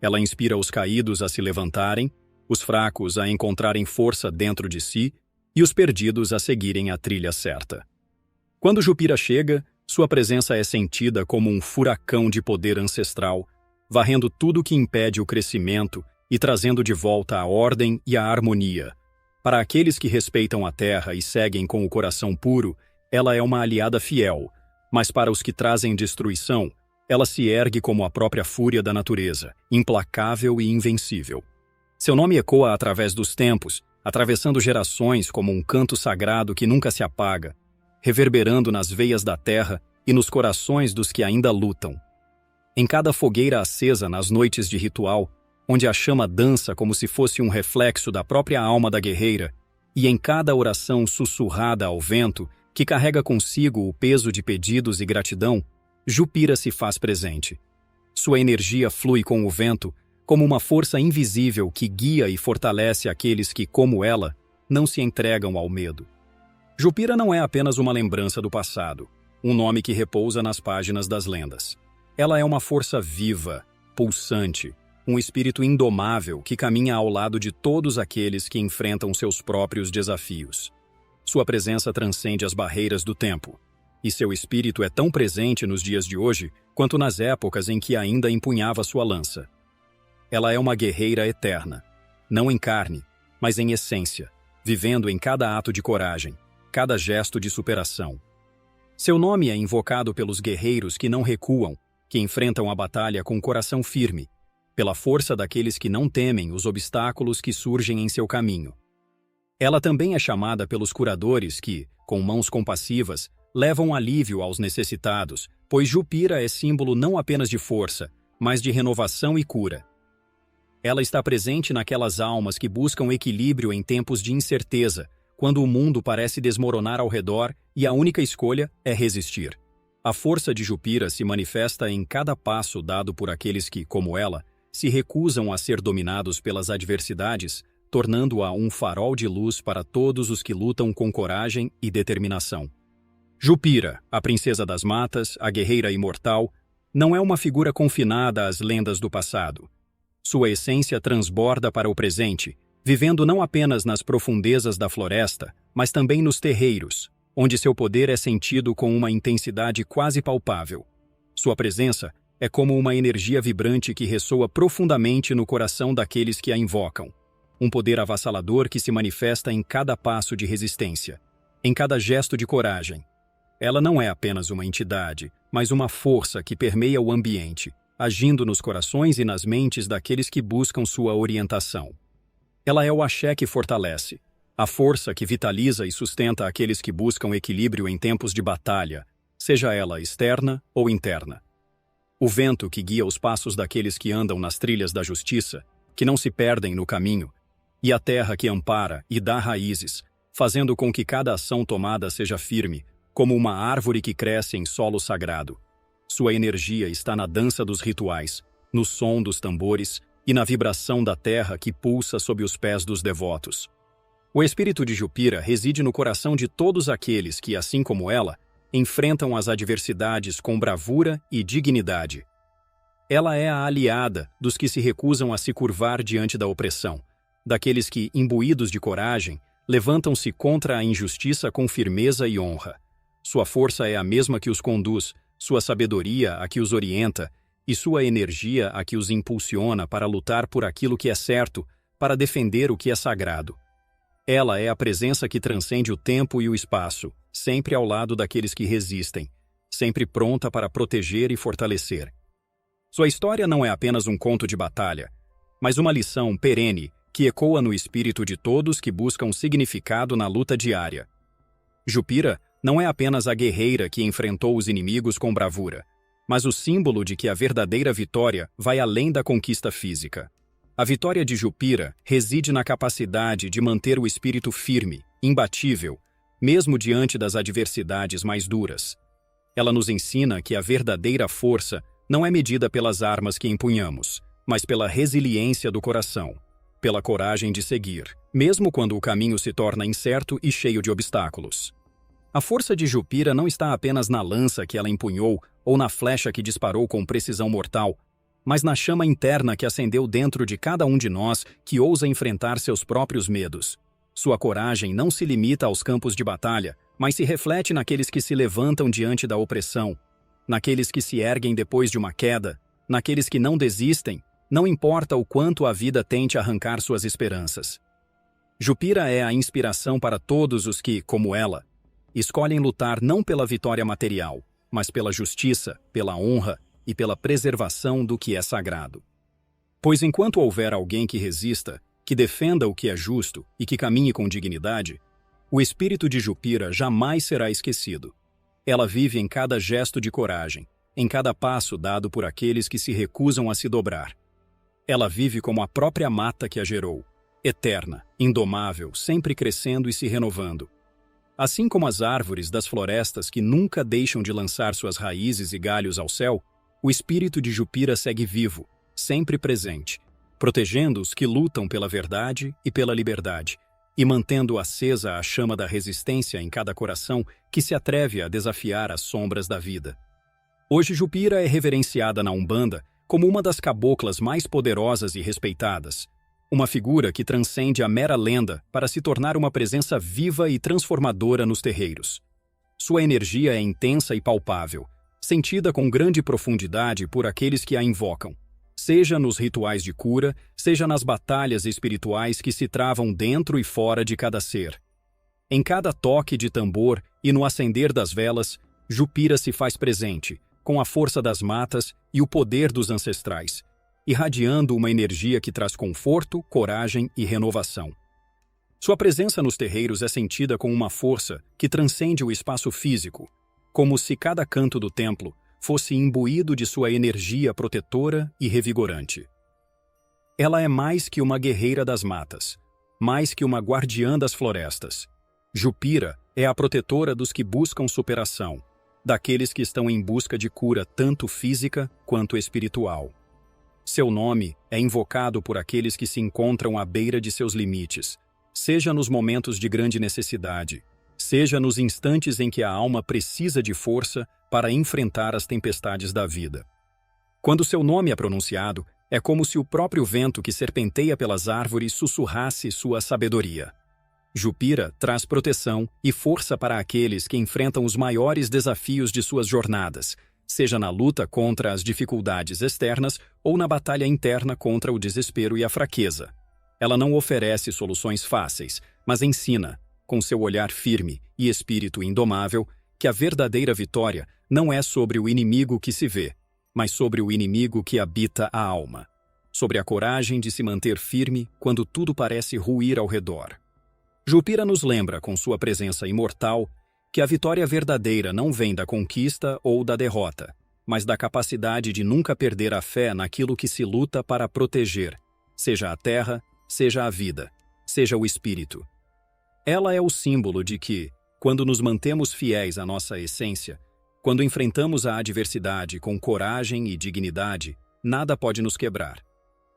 [SPEAKER 1] Ela inspira os caídos a se levantarem, os fracos a encontrarem força dentro de si e os perdidos a seguirem a trilha certa. Quando Jupira chega, sua presença é sentida como um furacão de poder ancestral, varrendo tudo que impede o crescimento e trazendo de volta a ordem e a harmonia. Para aqueles que respeitam a terra e seguem com o coração puro, ela é uma aliada fiel, mas para os que trazem destruição, ela se ergue como a própria fúria da natureza, implacável e invencível. Seu nome ecoa através dos tempos, atravessando gerações como um canto sagrado que nunca se apaga, reverberando nas veias da terra e nos corações dos que ainda lutam. Em cada fogueira acesa nas noites de ritual, onde a chama dança como se fosse um reflexo da própria alma da guerreira, e em cada oração sussurrada ao vento, que carrega consigo o peso de pedidos e gratidão, Jupira se faz presente. Sua energia flui com o vento, como uma força invisível que guia e fortalece aqueles que, como ela, não se entregam ao medo. Jupira não é apenas uma lembrança do passado, um nome que repousa nas páginas das lendas. Ela é uma força viva, pulsante, um espírito indomável que caminha ao lado de todos aqueles que enfrentam seus próprios desafios. Sua presença transcende as barreiras do tempo, e seu espírito é tão presente nos dias de hoje quanto nas épocas em que ainda empunhava sua lança. Ela é uma guerreira eterna, não em carne, mas em essência, vivendo em cada ato de coragem, cada gesto de superação. Seu nome é invocado pelos guerreiros que não recuam, que enfrentam a batalha com coração firme, pela força daqueles que não temem os obstáculos que surgem em seu caminho. Ela também é chamada pelos curadores que, com mãos compassivas, levam alívio aos necessitados, pois Jupira é símbolo não apenas de força, mas de renovação e cura. Ela está presente naquelas almas que buscam equilíbrio em tempos de incerteza, quando o mundo parece desmoronar ao redor e a única escolha é resistir. A força de Jupira se manifesta em cada passo dado por aqueles que, como ela, se recusam a ser dominados pelas adversidades, tornando-a um farol de luz para todos os que lutam com coragem e determinação. Jupira, a princesa das matas, a guerreira imortal, não é uma figura confinada às lendas do passado. Sua essência transborda para o presente, vivendo não apenas nas profundezas da floresta, mas também nos terreiros, onde seu poder é sentido com uma intensidade quase palpável. Sua presença é como uma energia vibrante que ressoa profundamente no coração daqueles que a invocam. um poder avassalador que se manifesta em cada passo de resistência, em cada gesto de coragem. Ela não é apenas uma entidade, mas uma força que permeia o ambiente, agindo nos corações e nas mentes daqueles que buscam sua orientação. Ela é o axé que fortalece, a força que vitaliza e sustenta aqueles que buscam equilíbrio em tempos de batalha, seja ela externa ou interna. O vento que guia os passos daqueles que andam nas trilhas da justiça, que não se perdem no caminho, e a terra que ampara e dá raízes, fazendo com que cada ação tomada seja firme, como uma árvore que cresce em solo sagrado. Sua energia está na dança dos rituais, no som dos tambores e na vibração da terra que pulsa sob os pés dos devotos. O espírito de Jupira reside no coração de todos aqueles que, assim como ela, enfrentam as adversidades com bravura e dignidade. Ela é a aliada dos que se recusam a se curvar diante da opressão, daqueles que, imbuídos de coragem, levantam-se contra a injustiça com firmeza e honra. Sua força é a mesma que os conduz, sua sabedoria a que os orienta, e sua energia a que os impulsiona para lutar por aquilo que é certo, para defender o que é sagrado. Ela é a presença que transcende o tempo e o espaço, sempre ao lado daqueles que resistem, sempre pronta para proteger e fortalecer. Sua história não é apenas um conto de batalha, mas uma lição perene que ecoa no espírito de todos que buscam significado na luta diária. Jupira não é apenas a guerreira que enfrentou os inimigos com bravura, mas o símbolo de que a verdadeira vitória vai além da conquista física. A vitória de Jupira reside na capacidade de manter o espírito firme, imbatível, mesmo diante das adversidades mais duras. Ela nos ensina que a verdadeira força não é medida pelas armas que empunhamos, mas pela resiliência do coração, pela coragem de seguir, mesmo quando o caminho se torna incerto e cheio de obstáculos. A força de Jupira não está apenas na lança que ela empunhou ou na flecha que disparou com precisão mortal, mas na chama interna que acendeu dentro de cada um de nós que ousa enfrentar seus próprios medos. Sua coragem não se limita aos campos de batalha, mas se reflete naqueles que se levantam diante da opressão, naqueles que se erguem depois de uma queda, naqueles que não desistem, não importa o quanto a vida tente arrancar suas esperanças. Jupira é a inspiração para todos os que, como ela, escolhem lutar não pela vitória material, mas pela justiça, pela honra e pela preservação do que é sagrado. Pois enquanto houver alguém que resista, que defenda o que é justo e que caminhe com dignidade, o espírito de Jupira jamais será esquecido. Ela vive em cada gesto de coragem, em cada passo dado por aqueles que se recusam a se dobrar. Ela vive como a própria mata que a gerou, eterna, indomável, sempre crescendo e se renovando. Assim como as árvores das florestas que nunca deixam de lançar suas raízes e galhos ao céu, o espírito de Jupira segue vivo, sempre presente, protegendo os que lutam pela verdade e pela liberdade, e mantendo acesa a chama da resistência em cada coração que se atreve a desafiar as sombras da vida. Hoje Jupira é reverenciada na Umbanda como uma das caboclas mais poderosas e respeitadas, uma figura que transcende a mera lenda para se tornar uma presença viva e transformadora nos terreiros. Sua energia é intensa e palpável, sentida com grande profundidade por aqueles que a invocam, seja nos rituais de cura, seja nas batalhas espirituais que se travam dentro e fora de cada ser. Em cada toque de tambor e no acender das velas, Jupira se faz presente, com a força das matas e o poder dos ancestrais, irradiando uma energia que traz conforto, coragem e renovação. Sua presença nos terreiros é sentida com uma força que transcende o espaço físico, como se cada canto do templo fosse imbuído de sua energia protetora e revigorante. Ela é mais que uma guerreira das matas, mais que uma guardiã das florestas. Jupira é a protetora dos que buscam superação, daqueles que estão em busca de cura tanto física quanto espiritual. Seu nome é invocado por aqueles que se encontram à beira de seus limites, seja nos momentos de grande necessidade, seja nos instantes em que a alma precisa de força para enfrentar as tempestades da vida. Quando seu nome é pronunciado, é como se o próprio vento que serpenteia pelas árvores sussurrasse sua sabedoria. Jupira traz proteção e força para aqueles que enfrentam os maiores desafios de suas jornadas, seja na luta contra as dificuldades externas ou na batalha interna contra o desespero e a fraqueza. Ela não oferece soluções fáceis, mas ensina, com seu olhar firme e espírito indomável, que a verdadeira vitória não é sobre o inimigo que se vê, mas sobre o inimigo que habita a alma. Sobre a coragem de se manter firme quando tudo parece ruir ao redor. Jupira nos lembra, com sua presença imortal, que a vitória verdadeira não vem da conquista ou da derrota, mas da capacidade de nunca perder a fé naquilo que se luta para proteger, seja a terra, seja a vida, seja o espírito. Ela é o símbolo de que, quando nos mantemos fiéis à nossa essência, quando enfrentamos a adversidade com coragem e dignidade, nada pode nos quebrar.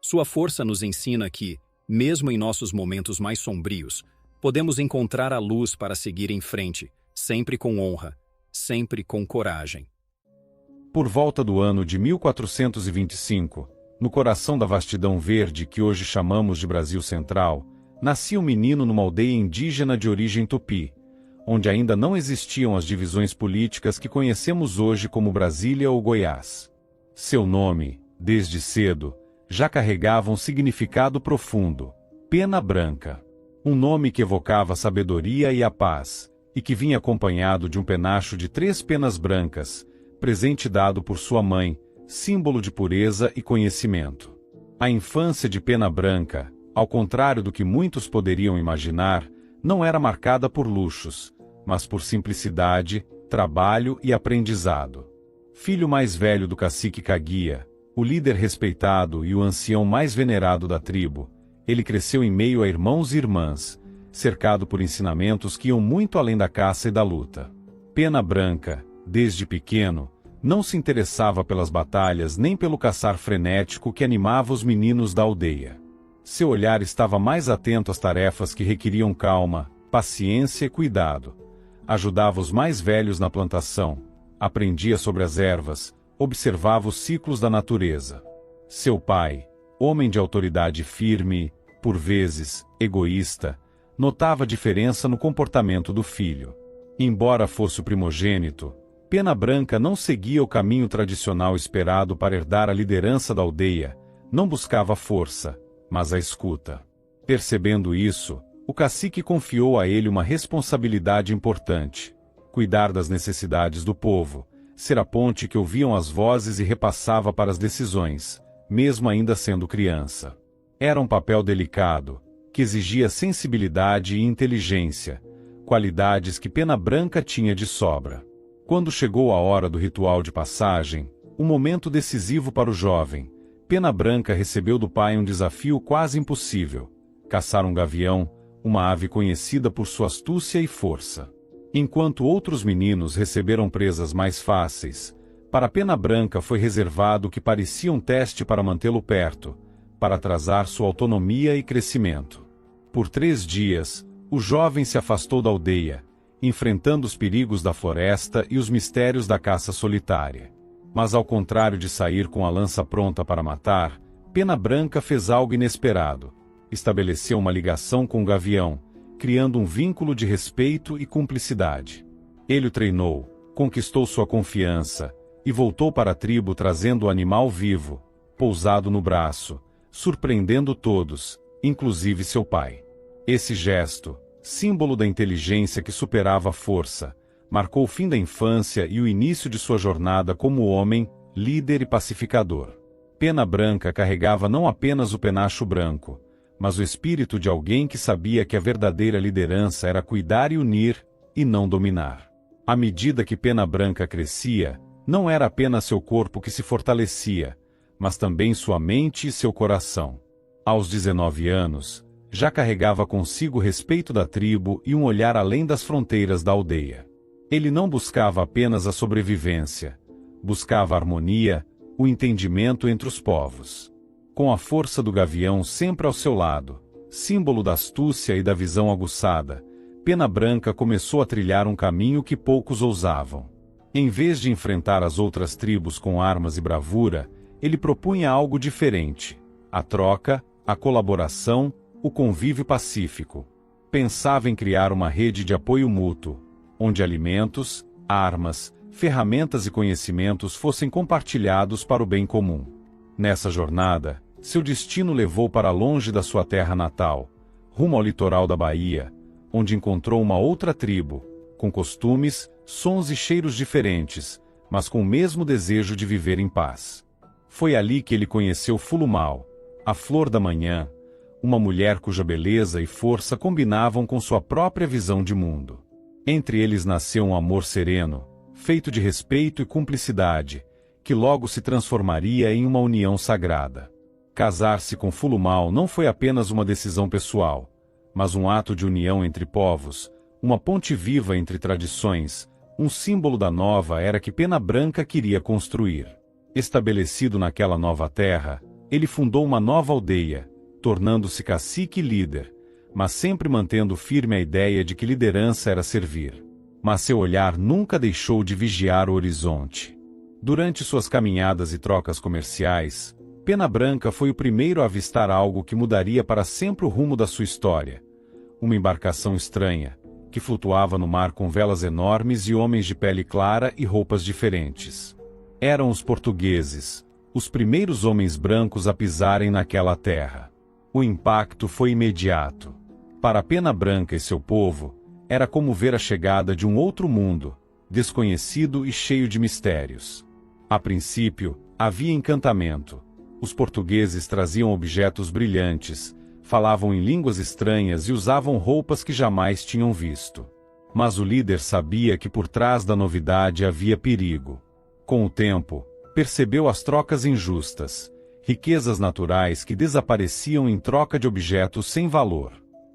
[SPEAKER 1] Sua força nos ensina que, mesmo em nossos momentos mais sombrios, podemos encontrar a luz para seguir em frente, sempre com honra, sempre com coragem.
[SPEAKER 3] Por volta do ano de 1425, no coração da vastidão verde que hoje chamamos de Brasil Central, nascia um menino numa aldeia indígena de origem tupi, onde ainda não existiam as divisões políticas que conhecemos hoje como Brasília ou Goiás. Seu nome, desde cedo, já carregava um significado profundo: Pena Branca. Um nome que evocava a sabedoria e a paz, e que vinha acompanhado de um penacho de 3 penas brancas, presente dado por sua mãe, símbolo de pureza e conhecimento. A infância de Pena Branca, ao contrário do que muitos poderiam imaginar, não era marcada por luxos, mas por simplicidade, trabalho e aprendizado. Filho mais velho do cacique Caguia, o líder respeitado e o ancião mais venerado da tribo, ele cresceu em meio a irmãos e irmãs, cercado por ensinamentos que iam muito além da caça e da luta. Pena Branca, desde pequeno, não se interessava pelas batalhas nem pelo caçar frenético que animava os meninos da aldeia. Seu olhar estava mais atento às tarefas que requeriam calma, paciência e cuidado. Ajudava os mais velhos na plantação, aprendia sobre as ervas, observava os ciclos da natureza. Seu pai, homem de autoridade firme, por vezes, egoísta, notava a diferença no comportamento do filho. Embora fosse o primogênito, Pena Branca não seguia o caminho tradicional esperado para herdar a liderança da aldeia, não buscava força, mas a escuta. Percebendo isso, o cacique confiou a ele uma responsabilidade importante: cuidar das necessidades do povo, ser a ponte que ouviam as vozes e repassava para as decisões, mesmo ainda sendo criança. Era um papel delicado, que exigia sensibilidade e inteligência, qualidades que Pena Branca tinha de sobra. Quando chegou a hora do ritual de passagem, um momento decisivo para o jovem, Pena Branca recebeu do pai um desafio quase impossível: caçar um gavião, uma ave conhecida por sua astúcia e força. Enquanto outros meninos receberam presas mais fáceis, para Pena Branca foi reservado o que parecia um teste para mantê-lo perto, para atrasar sua autonomia e crescimento. Por 3 dias, o jovem se afastou da aldeia, enfrentando os perigos da floresta e os mistérios da caça solitária. Mas ao contrário de sair com a lança pronta para matar, Pena Branca fez algo inesperado. Estabeleceu uma ligação com o gavião, criando um vínculo de respeito e cumplicidade. Ele o treinou, conquistou sua confiança, e voltou para a tribo trazendo o animal vivo, pousado no braço, surpreendendo todos, inclusive seu pai. Esse gesto, símbolo da inteligência que superava a força, marcou o fim da infância e o início de sua jornada como homem, líder e pacificador. Pena Branca carregava não apenas o penacho branco, mas o espírito de alguém que sabia que a verdadeira liderança era cuidar e unir, e não dominar. À medida que Pena Branca crescia, não era apenas seu corpo que se fortalecia, mas também sua mente e seu coração. Aos 19 anos, já carregava consigo o respeito da tribo e um olhar além das fronteiras da aldeia. Ele não buscava apenas a sobrevivência, buscava a harmonia, o entendimento entre os povos. Com a força do gavião sempre ao seu lado, símbolo da astúcia e da visão aguçada, Pena Branca começou a trilhar um caminho que poucos ousavam. Em vez de enfrentar as outras tribos com armas e bravura, ele propunha algo diferente: a troca, a colaboração, o convívio pacífico. Pensava em criar uma rede de apoio mútuo, onde alimentos, armas, ferramentas e conhecimentos fossem compartilhados para o bem comum. Nessa jornada, Seu destino levou para longe da sua terra natal, rumo ao litoral da Bahia, onde encontrou uma outra tribo, com costumes, sons e cheiros diferentes, mas com o mesmo desejo de viver em paz. Foi ali que ele conheceu Fulumal, a flor da manhã, uma mulher cuja beleza e força combinavam com sua própria visão de mundo. Entre eles nasceu um amor sereno, feito de respeito e cumplicidade, que logo se transformaria em uma união sagrada. Casar-se com Fulumal não foi apenas uma decisão pessoal, mas um ato de união entre povos, uma ponte viva entre tradições, um símbolo da nova era que Pena Branca queria construir. Estabelecido naquela nova terra, ele fundou uma nova aldeia, tornando-se cacique e líder, mas sempre mantendo firme a ideia de que liderança era servir. Mas seu olhar nunca deixou de vigiar o horizonte. Durante suas caminhadas e trocas comerciais, Pena Branca foi o primeiro a avistar algo que mudaria para sempre o rumo da sua história. Uma embarcação estranha, que flutuava no mar com velas enormes e homens de pele clara e roupas diferentes. Eram os portugueses, os primeiros homens brancos a pisarem naquela terra. O impacto foi imediato. Para Pena Branca e seu povo, era como ver a chegada de um outro mundo, desconhecido e cheio de mistérios. A princípio, havia encantamento. Os portugueses traziam objetos brilhantes, falavam em línguas estranhas e usavam roupas que jamais tinham visto. Mas o líder sabia que por trás da novidade havia perigo. Com o tempo, percebeu as trocas injustas, riquezas naturais que desapareciam em troca de objetos sem valor.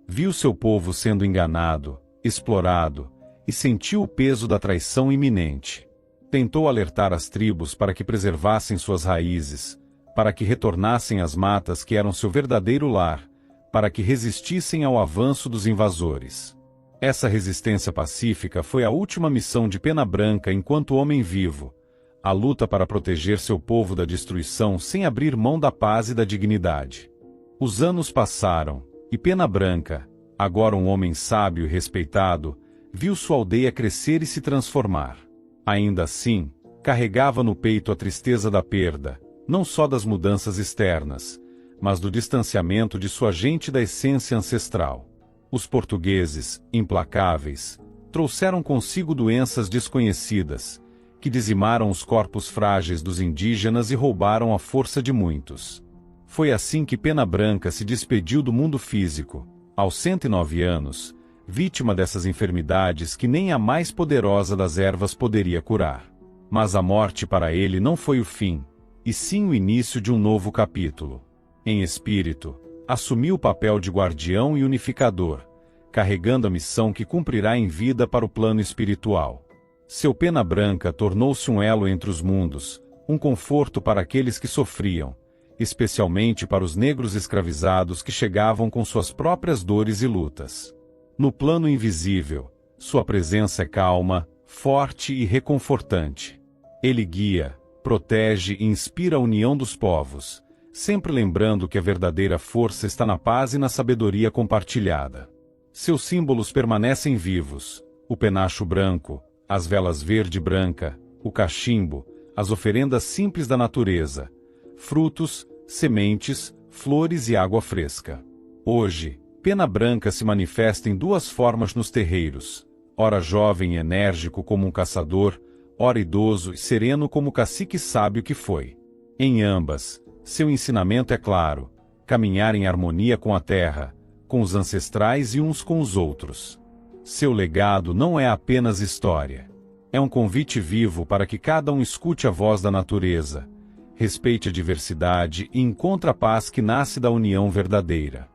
[SPEAKER 3] Viu seu povo sendo enganado, explorado, e sentiu o peso da traição iminente. Tentou alertar as tribos para que preservassem suas raízes, para que retornassem às matas que eram seu verdadeiro lar, para que resistissem ao avanço dos invasores. Essa resistência pacífica foi a última missão de Pena Branca enquanto homem vivo, a luta para proteger seu povo da destruição sem abrir mão da paz e da dignidade. Os anos passaram, e Pena Branca, agora um homem sábio e respeitado, viu sua aldeia crescer e se transformar. Ainda assim, carregava no peito a tristeza da perda, não só das mudanças externas, mas do distanciamento de sua gente da essência ancestral. Os portugueses, implacáveis, trouxeram consigo doenças desconhecidas, que dizimaram os corpos frágeis dos indígenas e roubaram a força de muitos. Foi assim que Pena Branca se despediu do mundo físico, aos 109 anos, vítima dessas enfermidades que nem a mais poderosa das ervas poderia curar. Mas a morte para ele não foi o fim, e sim o início de um novo capítulo. Em espírito, assumiu o papel de guardião e unificador, carregando a missão que cumprirá em vida para o plano espiritual. Seu Pena Branca tornou-se um elo entre os mundos, um conforto para aqueles que sofriam, especialmente para os negros escravizados que chegavam com suas próprias dores e lutas. No plano invisível, sua presença é calma, forte e reconfortante. Ele guia, protege e inspira a união dos povos, sempre lembrando que a verdadeira força está na paz e na sabedoria compartilhada. Seus símbolos permanecem vivos: o penacho branco, as velas verde e branca, o cachimbo, as oferendas simples da natureza, frutos, sementes, flores e água fresca. Hoje, Pena Branca se manifesta em duas formas nos terreiros, ora jovem e enérgico como um caçador, ora idoso e sereno como o cacique sábio que foi. Em ambas, seu ensinamento é claro: caminhar em harmonia com a terra, com os ancestrais e uns com os outros. Seu legado não é apenas história. É um convite vivo para que cada um escute a voz da natureza, respeite a diversidade e encontre a paz que nasce da união verdadeira.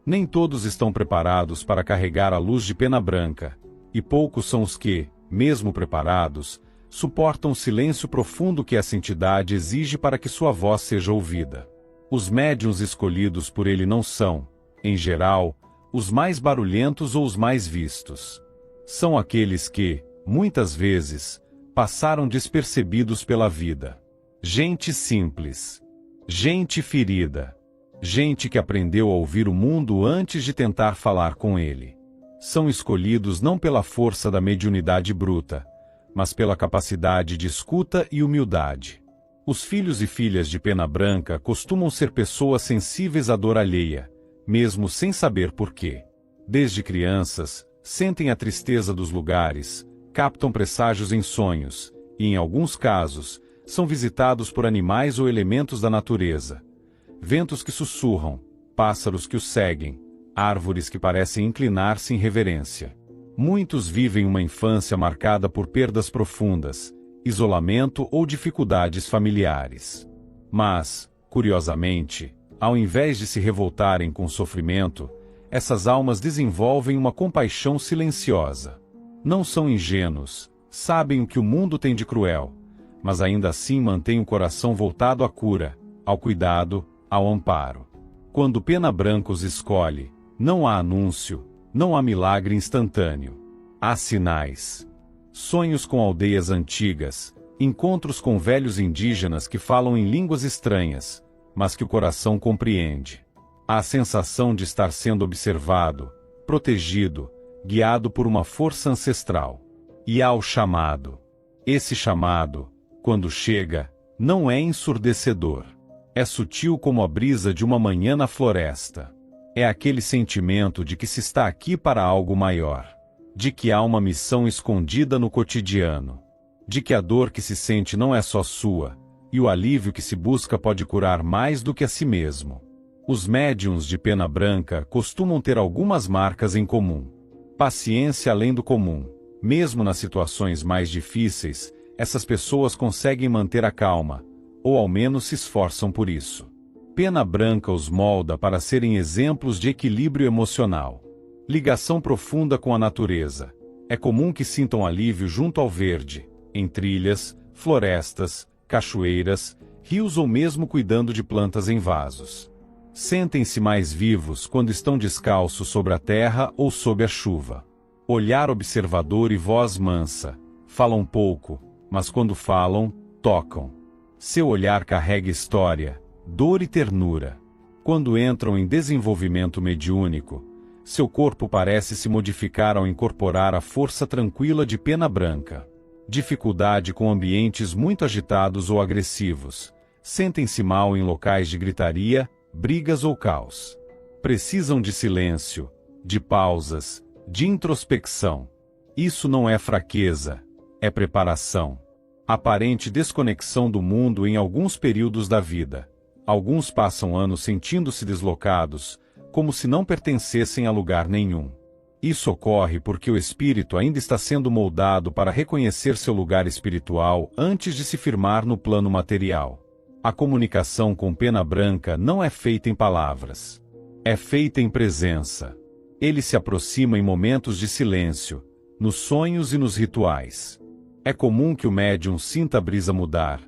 [SPEAKER 3] Nem todos estão preparados para carregar a luz de Pena Branca, e poucos são os que, mesmo preparados, suportam o silêncio profundo que essa entidade exige para que sua voz seja ouvida. Os médiuns escolhidos por ele não são, em geral, os mais barulhentos ou os mais vistos. São aqueles que, muitas vezes, passaram despercebidos pela vida. Gente simples. Gente ferida. Gente que aprendeu a ouvir o mundo antes de tentar falar com ele. São escolhidos não pela força da mediunidade bruta, mas pela capacidade de escuta e humildade. Os filhos e filhas de Pena Branca costumam ser pessoas sensíveis à dor alheia, mesmo sem saber por quê. Desde crianças, sentem a tristeza dos lugares, captam presságios em sonhos, e em alguns casos, são visitados por animais ou elementos da natureza. Ventos que sussurram, pássaros que os seguem, árvores que parecem inclinar-se em reverência. Muitos vivem uma infância marcada por perdas profundas, isolamento ou dificuldades familiares. Mas, curiosamente, ao invés de se revoltarem com o sofrimento, essas almas desenvolvem uma compaixão silenciosa. Não são ingênuos, sabem o que o mundo tem de cruel, mas ainda assim mantêm o coração voltado à cura, ao cuidado, ao amparo. Quando Pena Branca os escolhe, não há anúncio, não há milagre instantâneo. Há sinais. Sonhos com aldeias antigas, encontros com velhos indígenas que falam em línguas estranhas, mas que o coração compreende. Há a sensação de estar sendo observado, protegido, guiado por uma força ancestral. E há o chamado. Esse chamado, quando chega, não é ensurdecedor. É sutil como a brisa de uma manhã na floresta. É aquele sentimento de que se está aqui para algo maior. De que há uma missão escondida no cotidiano. De que a dor que se sente não é só sua, e o alívio que se busca pode curar mais do que a si mesmo. Os médiuns de Pena Branca costumam ter algumas marcas em comum. Paciência além do comum. Mesmo nas situações mais difíceis, essas pessoas conseguem manter a calma, ou ao menos se esforçam por isso. Pena Branca os molda para serem exemplos de equilíbrio emocional. Ligação profunda com a natureza. É comum que sintam alívio junto ao verde, em trilhas, florestas, cachoeiras, rios ou mesmo cuidando de plantas em vasos. Sentem-se mais vivos quando estão descalços sobre a terra ou sob a chuva. Olhar observador e voz mansa. Falam pouco, mas quando falam, tocam. Seu olhar carrega história, dor e ternura. Quando entram em desenvolvimento mediúnico, seu corpo parece se modificar ao incorporar a força tranquila de Pena Branca. Dificuldade com ambientes muito agitados ou agressivos. Sentem-se mal em locais de gritaria, brigas ou caos. Precisam de silêncio, de pausas, de introspecção. Isso não é fraqueza, é preparação. Aparente desconexão do mundo em alguns períodos da vida. Alguns passam anos sentindo-se deslocados, como se não pertencessem a lugar nenhum. Isso ocorre porque o espírito ainda está sendo moldado para reconhecer seu lugar espiritual antes de se firmar no plano material. A comunicação com Pena Branca não é feita em palavras. É feita em presença. Ele se aproxima em momentos de silêncio, nos sonhos e nos rituais. É comum que o médium sinta a brisa mudar,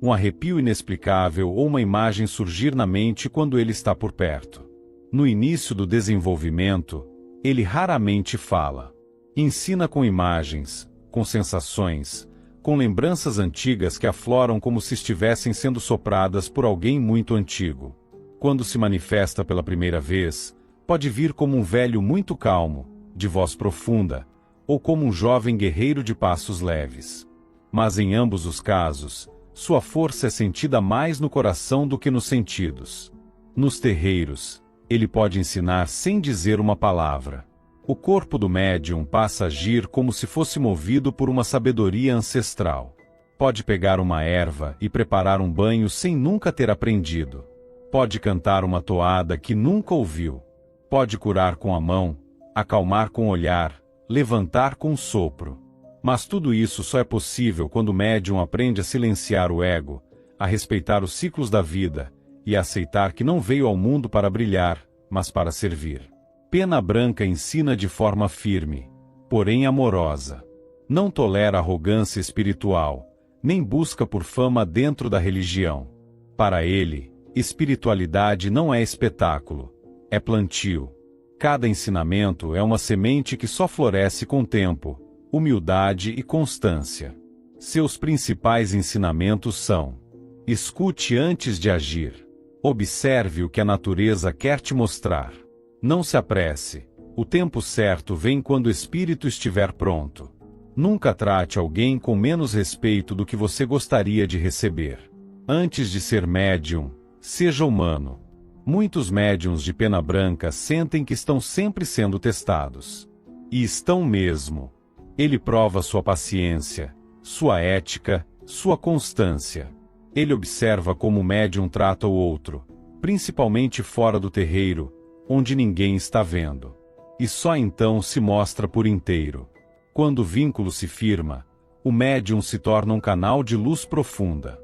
[SPEAKER 3] um arrepio inexplicável ou uma imagem surgir na mente quando ele está por perto. No início do desenvolvimento, ele raramente fala. Ensina com imagens, com sensações, com lembranças antigas que afloram como se estivessem sendo sopradas por alguém muito antigo. Quando se manifesta pela primeira vez, pode vir como um velho muito calmo, de voz profunda, ou como um jovem guerreiro de passos leves. Mas em ambos os casos, sua força é sentida mais no coração do que nos sentidos. Nos terreiros, ele pode ensinar sem dizer uma palavra. O corpo do médium passa a agir como se fosse movido por uma sabedoria ancestral. Pode pegar uma erva e preparar um banho sem nunca ter aprendido. Pode cantar uma toada que nunca ouviu. Pode curar com a mão, acalmar com o olhar, levantar com o sopro. Mas tudo isso só é possível quando o médium aprende a silenciar o ego, a respeitar os ciclos da vida e a aceitar que não veio ao mundo para brilhar, mas para servir. Pena Branca ensina de forma firme, porém amorosa. Não tolera arrogância espiritual, nem busca por fama dentro da religião. Para ele, espiritualidade não é espetáculo, é plantio. Cada ensinamento é uma semente que só floresce com tempo, humildade e constância. Seus principais ensinamentos são: escute antes de agir. Observe o que a natureza quer te mostrar. Não se apresse. O tempo certo vem quando o espírito estiver pronto. Nunca trate alguém com menos respeito do que você gostaria de receber. Antes de ser médium, seja humano. Muitos médiuns de pena branca sentem que estão sempre sendo testados. E estão mesmo. Ele prova sua paciência, sua ética, sua constância. Ele observa como o médium trata o outro, principalmente fora do terreiro, onde ninguém está vendo. E só então se mostra por inteiro. Quando o vínculo se firma, o médium se torna um canal de luz profunda.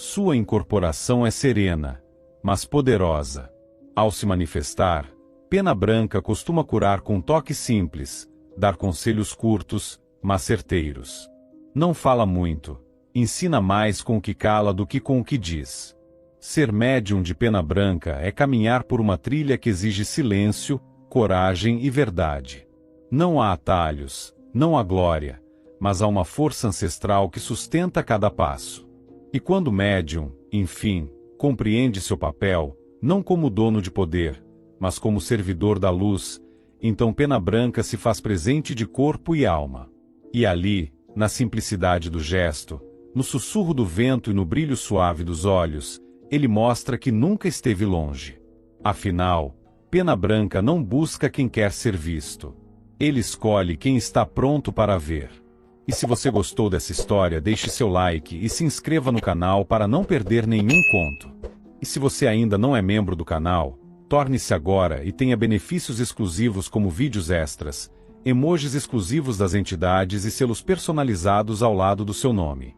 [SPEAKER 3] Sua incorporação é serena, mas poderosa. Ao se manifestar, Pena Branca costuma curar com toque simples, dar conselhos curtos, mas certeiros. Não fala muito, ensina mais com o que cala do que com o que diz. Ser médium de Pena Branca é caminhar por uma trilha que exige silêncio, coragem e verdade. Não há atalhos, não há glória, mas há uma força ancestral que sustenta cada passo. E quando o médium, enfim, compreende seu papel, não como dono de poder, mas como servidor da luz, então Pena Branca se faz presente de corpo e alma. E ali, na simplicidade do gesto, no sussurro do vento e no brilho suave dos olhos, ele mostra que nunca esteve longe. Afinal, Pena Branca não busca quem quer ser visto. Ele escolhe quem está pronto para ver. E se você gostou dessa história, deixe seu like e se inscreva no canal para não perder nenhum conto. E se você ainda não é membro do canal, torne-se agora e tenha benefícios exclusivos como vídeos extras, emojis exclusivos das entidades e selos personalizados ao lado do seu nome.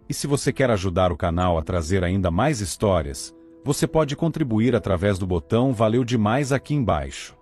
[SPEAKER 3] E se você quer ajudar o canal a trazer ainda mais histórias, você pode contribuir através do botão Valeu Demais aqui embaixo.